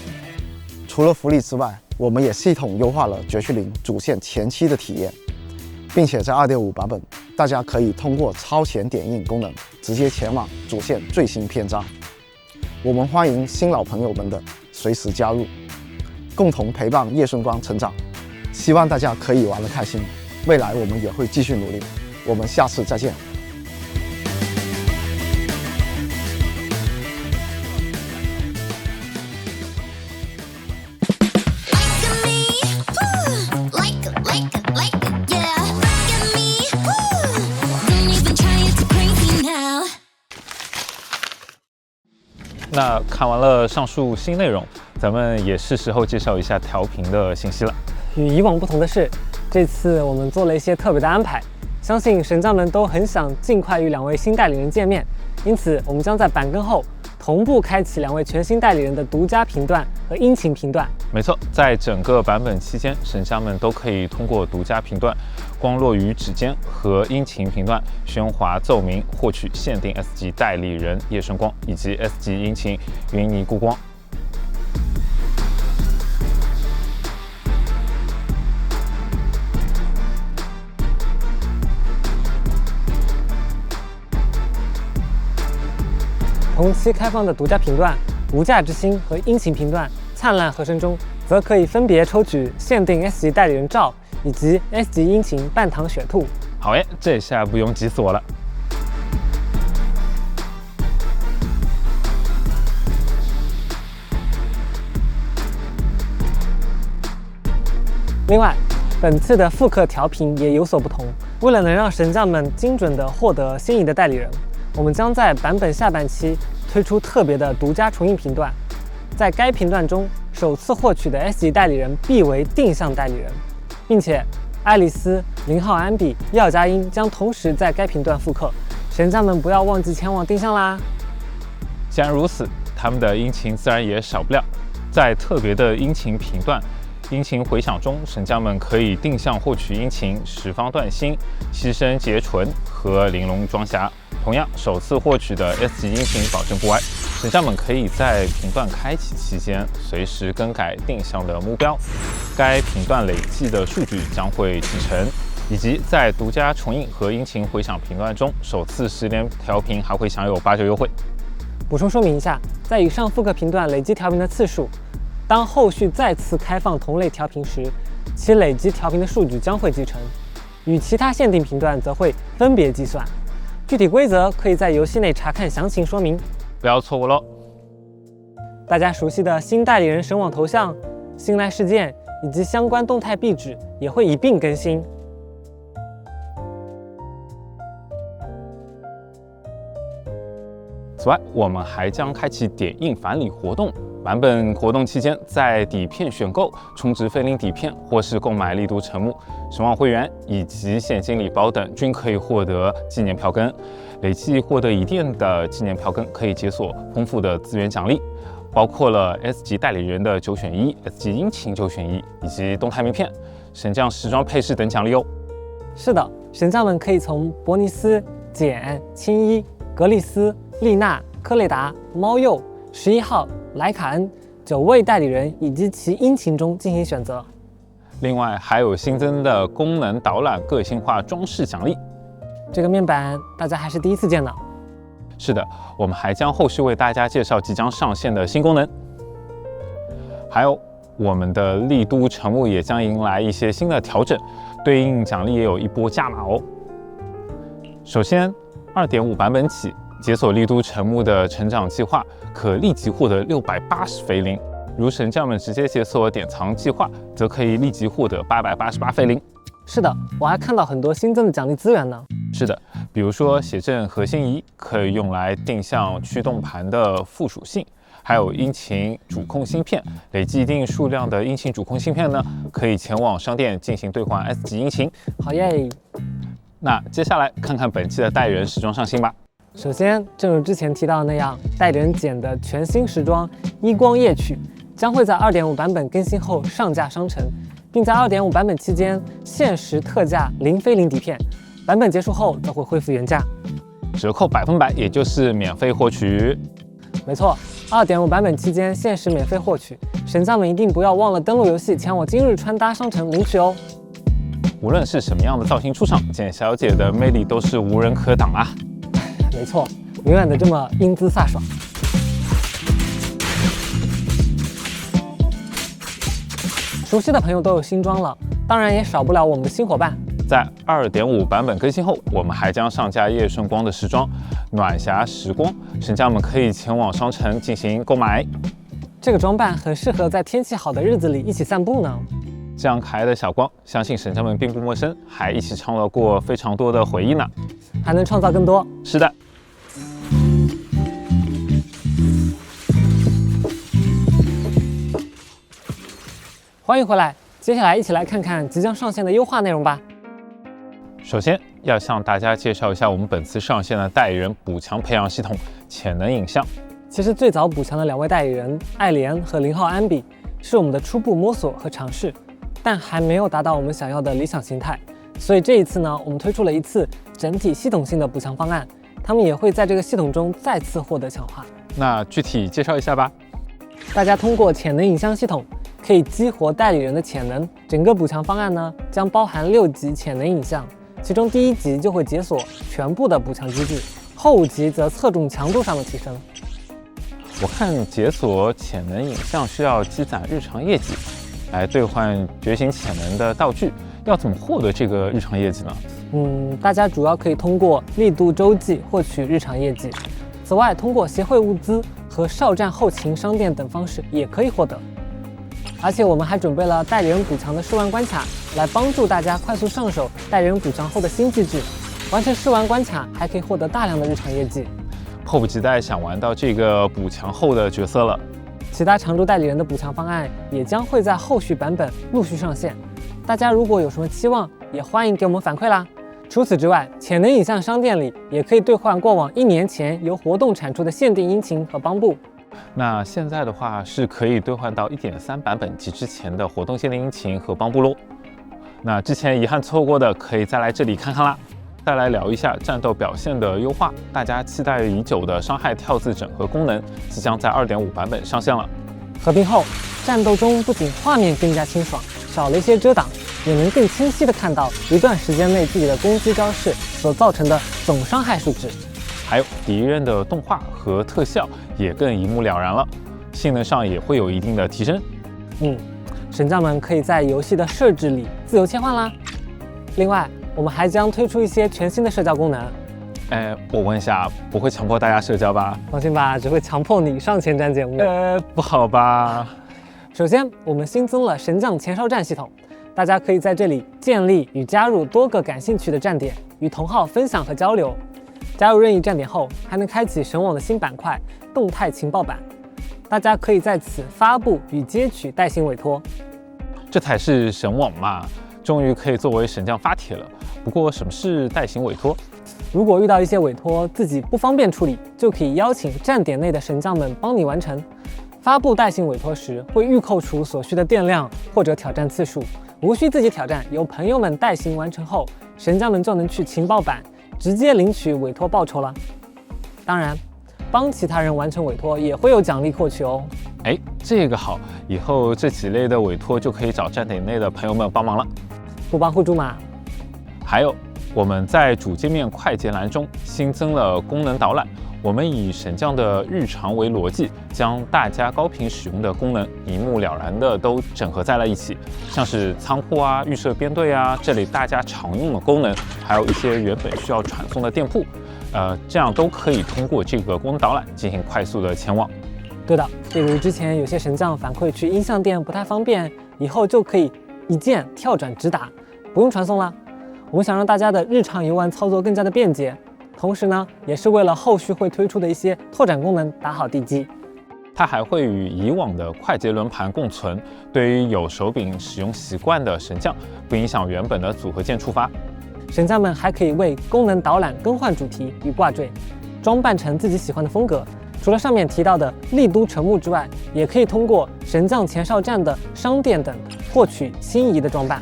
[SPEAKER 19] 除了福利之外，我们也系统优化了绝区零主线前期的体验，并且在 2.5 版本，大家可以通过超前点印功能直接前往主线最新篇章。我们欢迎新老朋友们的随时加入，共同陪伴叶顺光成长。希望大家可以玩得开心，未来我们也会继续努力。我们下次再见。
[SPEAKER 15] 那看完了上述新内容，咱们也是时候介绍一下调频的信息了。
[SPEAKER 17] 与以往不同的是，这次我们做了一些特别的安排，相信神将们都很想尽快与2位新代理人见面，因此我们将在版更后同步开启2位全新代理人的独家频段和殷勤频段。
[SPEAKER 15] 没错，在整个版本期间，神将们都可以通过独家频段、光落于指尖和殷勤频段、喧哗奏鸣获取限定 S 级代理人叶圣光以及 S 级殷勤云尼孤光。
[SPEAKER 17] 同期开放的独家频段无价之星和殷勤频段灿烂和声中，则可以分别抽取限定 S 级代理人照以及 S 级殷勤半糖雪兔。
[SPEAKER 15] 好耶，这下不用急死我了。
[SPEAKER 17] 另外，本次的复刻调频也有所不同，为了能让神将们精准地获得心仪的代理人，我们将在版本下半期推出特别的独家重印频段，在该频段中首次获取的 S 级代理人必为定向代理人，并且爱丽丝、0号安比、药佳音将同时在该频段复刻，神将们不要忘记前往定向啦！
[SPEAKER 15] 既然如此，他们的殷勤自然也少不了。在特别的殷勤频段、殷勤回响中，神将们可以定向获取殷勤十方断心、牺牲结唇和玲珑装匣。同样，首次获取的 S 级殷勤保证不歪。神将们可以在频段开启期间随时更改定向的目标，该频段累计的数据将会提成，以及在独家重印和殷勤回响频段中，首次10连调频还会享有89优惠。
[SPEAKER 17] 补充说明一下，在以上复刻频段累计调频的次数，当后续再次开放同类调频时，其累积调频的数据将会继承，与其他限定频段则会分别计算。具体规则可以在游戏内查看详情说明，
[SPEAKER 15] 不要错过喽。
[SPEAKER 17] 大家熟悉的新代理人神网头像、新来事件以及相关动态壁纸也会一并更新。
[SPEAKER 15] 此外，我们还将开启点映返礼活动。版本活动期间，在底片选购、充值菲林底片或是购买力都成木、神网会员以及现金礼包等，均可以获得纪念票根。累计获得一定的纪念票根，可以解锁丰富的资源奖励，包括了 S 级代理人的9选1、S 级殷勤9选1，以及动态名片、神将时装配饰等奖励哦。
[SPEAKER 17] 是的，神将们可以从伯尼斯、简、青衣、格丽斯、丽娜、科雷达、猫鼬、11号、莱卡恩9位代理人以及其殷勤中进行选择。
[SPEAKER 15] 另外还有新增的功能导览个性化装饰奖励。
[SPEAKER 17] 这个面板大家还是第一次见呢。
[SPEAKER 15] 是的，我们还将后续为大家介绍即将上线的新功能。还有我们的丽都成木也将迎来一些新的调整，对应奖励也有一波加码哦。首先 2.5 版本起，解锁丽都成木的成长计划，可立即获得680菲林。如神将们直接解锁典藏计划，则可以立即获得888菲林。
[SPEAKER 17] 是的，我还看到很多新增的奖励资源呢。
[SPEAKER 15] 是的，比如说写真核心仪可以用来定向驱动盘的附属性，还有殷勤主控芯片，累计一定数量的殷勤主控芯片呢，可以前往商店进行兑换 S 级殷勤。
[SPEAKER 17] 好耶！
[SPEAKER 15] 那接下来看看本期的代理人时装上新吧。
[SPEAKER 17] 首先，正如之前提到的那样，代理人简的全新时装依光夜曲将会在 2.5 版本更新后上架商城，并在 2.5 版本期间限时特价零菲林底片，版本结束后则会恢复原价，
[SPEAKER 15] 折扣100%，也就是免费获取。
[SPEAKER 17] 没错，2.5 版本期间限时免费获取，神将们一定不要忘了登录游戏前往今日穿搭商城领取哦。
[SPEAKER 15] 无论是什么样的造型出场，简小姐的魅力都是无人可挡啊！
[SPEAKER 17] 没错，永远的这么英姿飒爽。熟悉的朋友都有新装了，当然也少不了我们的新伙伴。
[SPEAKER 15] 在 2.5 版本更新后，我们还将上架叶顺光的时装暖霞时光，神将们可以前往商城进行购买。
[SPEAKER 17] 这个装扮很适合在天气好的日子里一起散步呢。
[SPEAKER 15] 这样可爱的小光，相信神将们并不陌生，还一起创造过非常多的回忆呢，
[SPEAKER 17] 还能创造更多。
[SPEAKER 15] 是的。
[SPEAKER 17] 欢迎回来，接下来一起来看看即将上线的优化内容吧。
[SPEAKER 15] 首先要向大家介绍一下我们本次上线的代理人补强培养系统潜能影像。
[SPEAKER 17] 其实最早补强的2位代理人艾莲和0号安比是我们的初步摸索和尝试，但还没有达到我们想要的理想形态，所以这一次呢，我们推出了一次整体系统性的补强方案，他们也会在这个系统中再次获得强化。
[SPEAKER 15] 那具体介绍一下吧。
[SPEAKER 17] 大家通过潜能影像系统可以激活代理人的潜能，整个补强方案呢将包含6级潜能影像，其中第1级就会解锁全部的补强机制，后5级则侧重强度上的提升。
[SPEAKER 15] 我看解锁潜能影像需要积攒日常业绩来兑换觉醒潜能的道具，要怎么获得这个日常业绩呢？
[SPEAKER 17] 大家主要可以通过力度周记获取日常业绩，此外通过协会物资和少战后勤商店等方式也可以获得。而且我们还准备了代理人补强的试玩关卡，来帮助大家快速上手代理人补强后的新机制，完成试玩关卡还可以获得大量的日常业绩。
[SPEAKER 15] 迫不及待想玩到这个补强后的角色了。
[SPEAKER 17] 其他常驻代理人的补强方案也将会在后续版本陆续上线，大家如果有什么期望，也欢迎给我们反馈啦。除此之外，潜能影像商店里也可以兑换过往1年前由活动产出的限定殷勤和帮布。
[SPEAKER 15] 那现在的话是可以兑换到 1.3 版本及之前的活动限定殷勤和帮布咯。那之前遗憾错过的可以再来这里看看啦。再来聊一下战斗表现的优化，大家期待已久的伤害跳字整合功能即将在 2.5 版本上线了。
[SPEAKER 17] 合并后，战斗中不仅画面更加清爽，少了一些遮挡，也能更清晰地看到一段时间内自己的攻击招式所造成的总伤害数值。
[SPEAKER 15] 还有敌人的动画和特效也更一目了然了，性能上也会有一定的提升。
[SPEAKER 17] 神将们可以在游戏的设置里自由切换啦。另外，我们还将推出一些全新的社交功能。
[SPEAKER 15] 我问一下，不会强迫大家社交吧？
[SPEAKER 17] 放心吧，只会强迫你上前瞻节目。
[SPEAKER 15] 不好吧？
[SPEAKER 17] 首先，我们新增了神将前哨站系统，大家可以在这里建立与加入多个感兴趣的站点，与同好分享和交流。加入任意站点后，还能开启神网的新板块——动态情报版。大家可以在此发布与接取代行委托。
[SPEAKER 15] 这才是神网嘛！终于可以作为神将发帖了。不过，什么是代行委托？
[SPEAKER 17] 如果遇到一些委托自己不方便处理，就可以邀请站点内的神将们帮你完成。发布代行委托时，会预扣除所需的电量或者挑战次数，无需自己挑战，由朋友们代行完成后，神将们就能去情报版直接领取委托报酬了。当然，帮其他人完成委托也会有奖励获取哦。
[SPEAKER 15] 这个好，以后这几类的委托就可以找站点内的朋友们帮忙了。
[SPEAKER 17] 不帮互助嘛。
[SPEAKER 15] 还有，我们在主界面快捷栏中新增了功能导览。我们以神将的日常为逻辑，将大家高频使用的功能一目了然的都整合在了一起，像是仓库啊、预设编队啊这类大家常用的功能，还有一些原本需要传送的店铺，这样都可以通过这个功能导览进行快速的前往。
[SPEAKER 17] 对的，例如之前有些神将反馈去音像店不太方便，以后就可以一键跳转直达，不用传送了。我们想让大家的日常游玩操作更加的便捷，同时呢，也是为了后续会推出的一些拓展功能打好地基。
[SPEAKER 15] 它还会与以往的快捷轮盘共存，对于有手柄使用习惯的神将，不影响原本的组合键触发。
[SPEAKER 17] 神将们还可以为功能导览更换主题与挂坠，装扮成自己喜欢的风格。除了上面提到的丽都城墓之外，也可以通过神将前哨站的商店等获取心仪的装扮。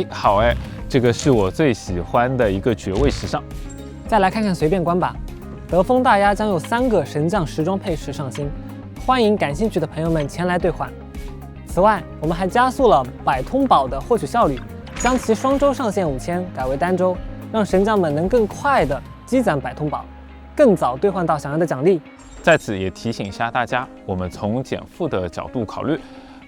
[SPEAKER 15] 好这个是我最喜欢的一个绝味时尚。
[SPEAKER 17] 再来看看随便关吧，德丰大鸭将有3个神将时装配饰上新，欢迎感兴趣的朋友们前来兑换。此外，我们还加速了百通宝的获取效率，将其双周上限5000改为单周，让神将们能更快的积攒百通宝，更早兑换到想要的奖励。
[SPEAKER 15] 在此也提醒一下大家，我们从减负的角度考虑，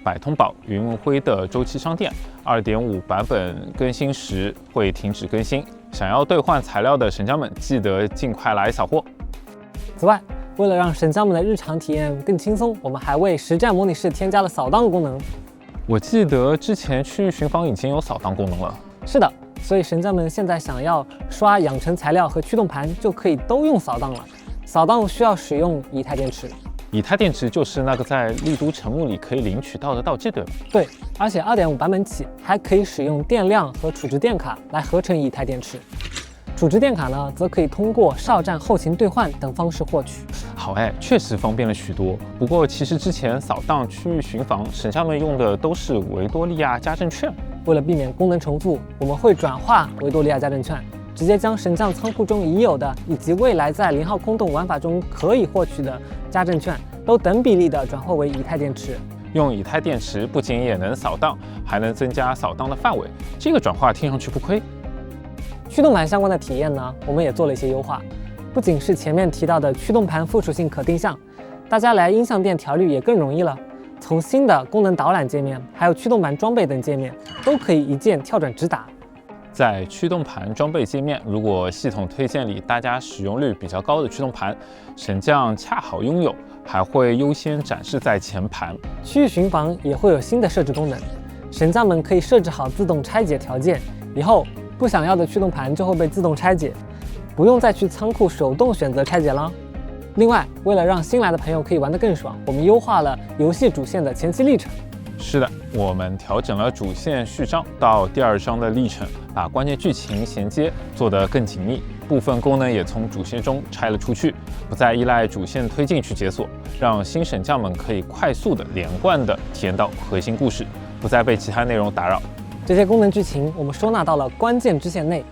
[SPEAKER 15] 百通宝云雾辉的周期商店 2.5 版本更新时会停止更新，想要兑换材料的神将们记得尽快来扫货。
[SPEAKER 17] 此外，为了让神将们的日常体验更轻松，我们还为实战模拟室添加了扫荡功能。
[SPEAKER 15] 我记得之前区域巡防已经有扫荡功能了。
[SPEAKER 17] 是的，所以神将们现在想要刷养成材料和驱动盘，就可以都用扫荡了。扫荡需要使用以太电池。
[SPEAKER 15] 以太电池就是那个在丽都城墓里可以领取到的道具，对吧？
[SPEAKER 17] 对，而且 2.5 版本起还可以使用电量和储值电卡来合成以太电池。储值电卡呢，则可以通过哨站后勤兑换等方式获取。
[SPEAKER 15] 好确实方便了许多。不过其实之前扫荡区域巡防，神将们用的都是维多利亚家政券。
[SPEAKER 17] 为了避免功能重复，我们会转化维多利亚家政券，直接将神将仓库中已有的以及未来在0号空洞玩法中可以获取的家政券，都等比例的转化为以太电池。
[SPEAKER 15] 用以太电池不仅也能扫荡，还能增加扫荡的范围，这个转化听上去不亏。
[SPEAKER 17] 驱动盘相关的体验呢，我们也做了一些优化，不仅是前面提到的驱动盘附属性可定向，大家来音像店调绿也更容易了。从新的功能导览界面，还有驱动盘装备等界面，都可以一键跳转直达。
[SPEAKER 15] 在驱动盘装备界面，如果系统推荐里大家使用率比较高的驱动盘，神将恰好拥有，还会优先展示在前盘。
[SPEAKER 17] 区域巡防也会有新的设置功能，神将们可以设置好自动拆解条件，以后不想要的驱动盘就会被自动拆解，不用再去仓库手动选择拆解了。另外，为了让新来的朋友可以玩得更爽，我们优化了游戏主线的前期历程。
[SPEAKER 15] 是的，我们调整了主线序章到第2章的历程，把关键剧情衔接做得更紧密，部分功能也从主线中拆了出去，不再依赖主线推进去解锁，让新神将们可以快速的连贯的体验到核心故事，不再被其他内容打扰。
[SPEAKER 17] 这些功能剧情我们收纳到了关键支线内，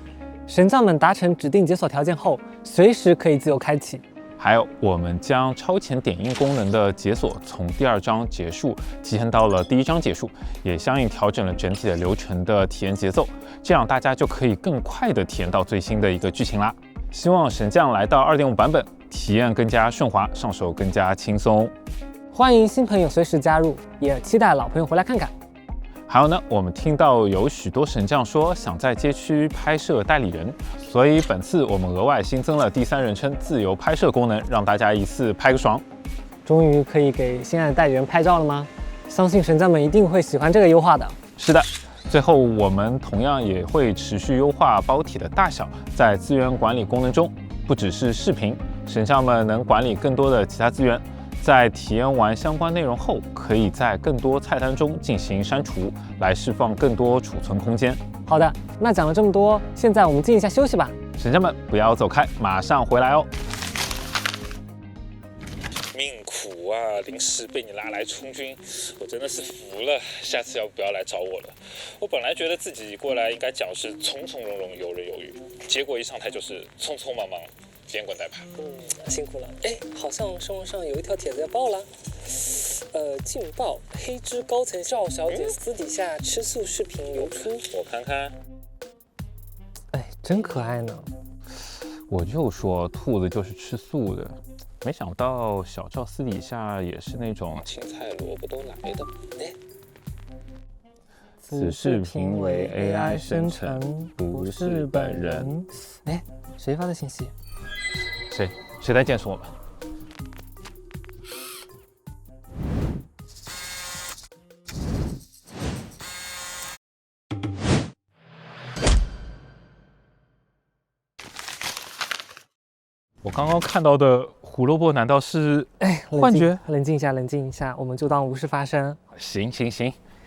[SPEAKER 17] 神将们达成指定解锁条件后，随时可以自由开启。
[SPEAKER 15] 还有，我们将超前点映功能的解锁从第2章结束提前到了第1章结束，也相应调整了整体的流程的体验节奏，这样大家就可以更快的体验到最新的一个剧情啦。希望神将来到 2.5 版本，体验更加顺滑，上手更加轻松。
[SPEAKER 17] 欢迎新朋友随时加入，也期待老朋友回来看看。
[SPEAKER 15] 还有呢，我们听到有许多神将说想在街区拍摄代理人，所以本次我们额外新增了第三人称自由拍摄功能，让大家一次拍个爽。
[SPEAKER 17] 终于可以给心爱的代理人拍照了吗？相信神将们一定会喜欢这个优化的。
[SPEAKER 15] 是的，最后我们同样也会持续优化包体的大小，在资源管理功能中，不只是视频，神将们能管理更多的其他资源。在体验完相关内容后，可以在更多菜单中进行删除，来释放更多储存空间。
[SPEAKER 17] 好的，那讲了这么多，现在我们静一下休息吧。
[SPEAKER 15] 神将们不要走开，马上回来哦。
[SPEAKER 20] 命苦啊，临时被你拉来充军，我真的是服了。下次要不要来找我了？我本来觉得自己过来应该讲是从从容容、游刃有余，结果一上台就是匆匆忙忙。连滚带爬，
[SPEAKER 21] 辛苦了。哎，好像新闻上有一条帖子要爆了。劲爆黑之高层赵小姐私底下吃素视频流出，
[SPEAKER 20] 我看看。
[SPEAKER 17] 哎，真可爱呢。
[SPEAKER 15] 我就说兔子就是吃素的，没想到小赵私底下也是那种
[SPEAKER 20] 青菜萝卜都来的。哎，
[SPEAKER 15] 此视频为 AI 生成，不是本人。
[SPEAKER 17] 哎，谁发的信息？
[SPEAKER 15] 谁在监视我们？我刚刚看到的胡萝卜难道是幻觉？
[SPEAKER 17] 冷静一下，冷静一下，我们就当无事发生。
[SPEAKER 15] 行，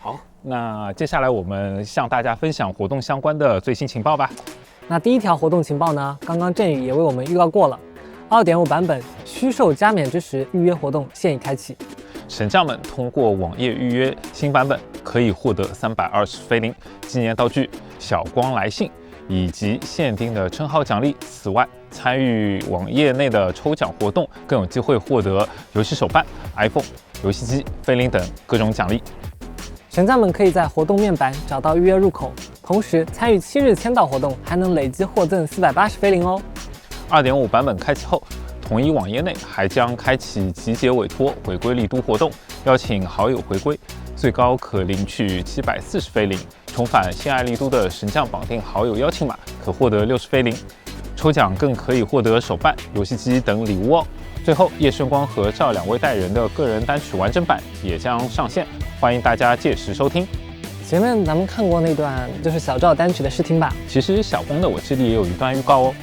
[SPEAKER 15] 好，那接下来我们向大家分享活动相关的最新情报吧。
[SPEAKER 17] 那第一条活动情报呢，刚刚振宇也为我们预告过了。2.5 版本虚兽加冕之时预约活动现已开启，
[SPEAKER 15] 神将们通过网页预约新版本可以获得320菲林、纪念道具、小光来信以及限定的称号奖励。此外，参与网页内的抽奖活动更有机会获得游戏手办、iPhone、游戏机、菲林等各种奖励。
[SPEAKER 17] 神将们可以在活动面板找到预约入口，同时参与7日签到活动还能累计获赠480菲林哦。
[SPEAKER 15] 2.5 版本开启后，同一网页内还将开启集结委托回归丽都活动，邀请好友回归，最高可领取740菲林。重返心爱丽都的神将绑定好友邀请码，可获得60菲林。抽奖更可以获得手办、游戏机等礼物哦。最后，叶圣光和赵2位代言人的个人单曲完整版也将上线，欢迎大家届时收听。
[SPEAKER 17] 前面咱们看过那段就是小赵单曲的试听吧？
[SPEAKER 15] 其实小光的我这里也有一段预告哦。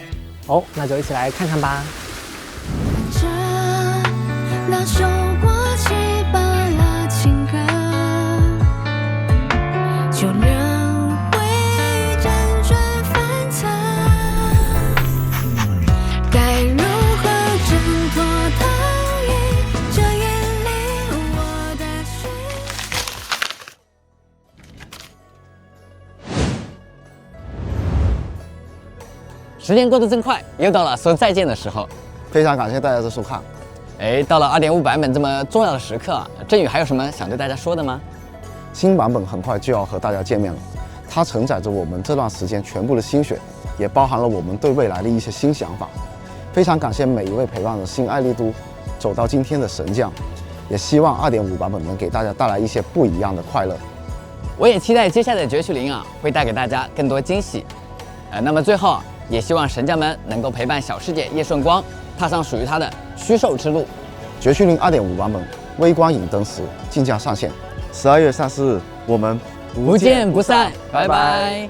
[SPEAKER 17] 哦，那就一起来看看吧。
[SPEAKER 22] 那首过期罢了情歌，就能会辗转反侧，该如何挣脱逃离这眼里我的心？
[SPEAKER 1] 时间过得真快，又到了说再见的时候。
[SPEAKER 19] 非常感谢大家的收看。
[SPEAKER 1] 到了2.5版本这么重要的时刻，振宇还有什么想对大家说的吗？
[SPEAKER 19] 新版本很快就要和大家见面了，它承载着我们这段时间全部的心血，也包含了我们对未来的一些新想法。非常感谢每一位陪伴着新爱丽都走到今天的神将，也希望2.5版本能给大家带来一些不一样的快乐。
[SPEAKER 1] 我也期待接下来的绝区0会带给大家更多惊喜。那么最后也希望神将们能够陪伴小师姐叶顺光踏上属于他的虚兽之路。
[SPEAKER 19] 绝区0 2.5 版本微光影灯时即将上线，12月34日我们
[SPEAKER 1] 不见不散，拜拜。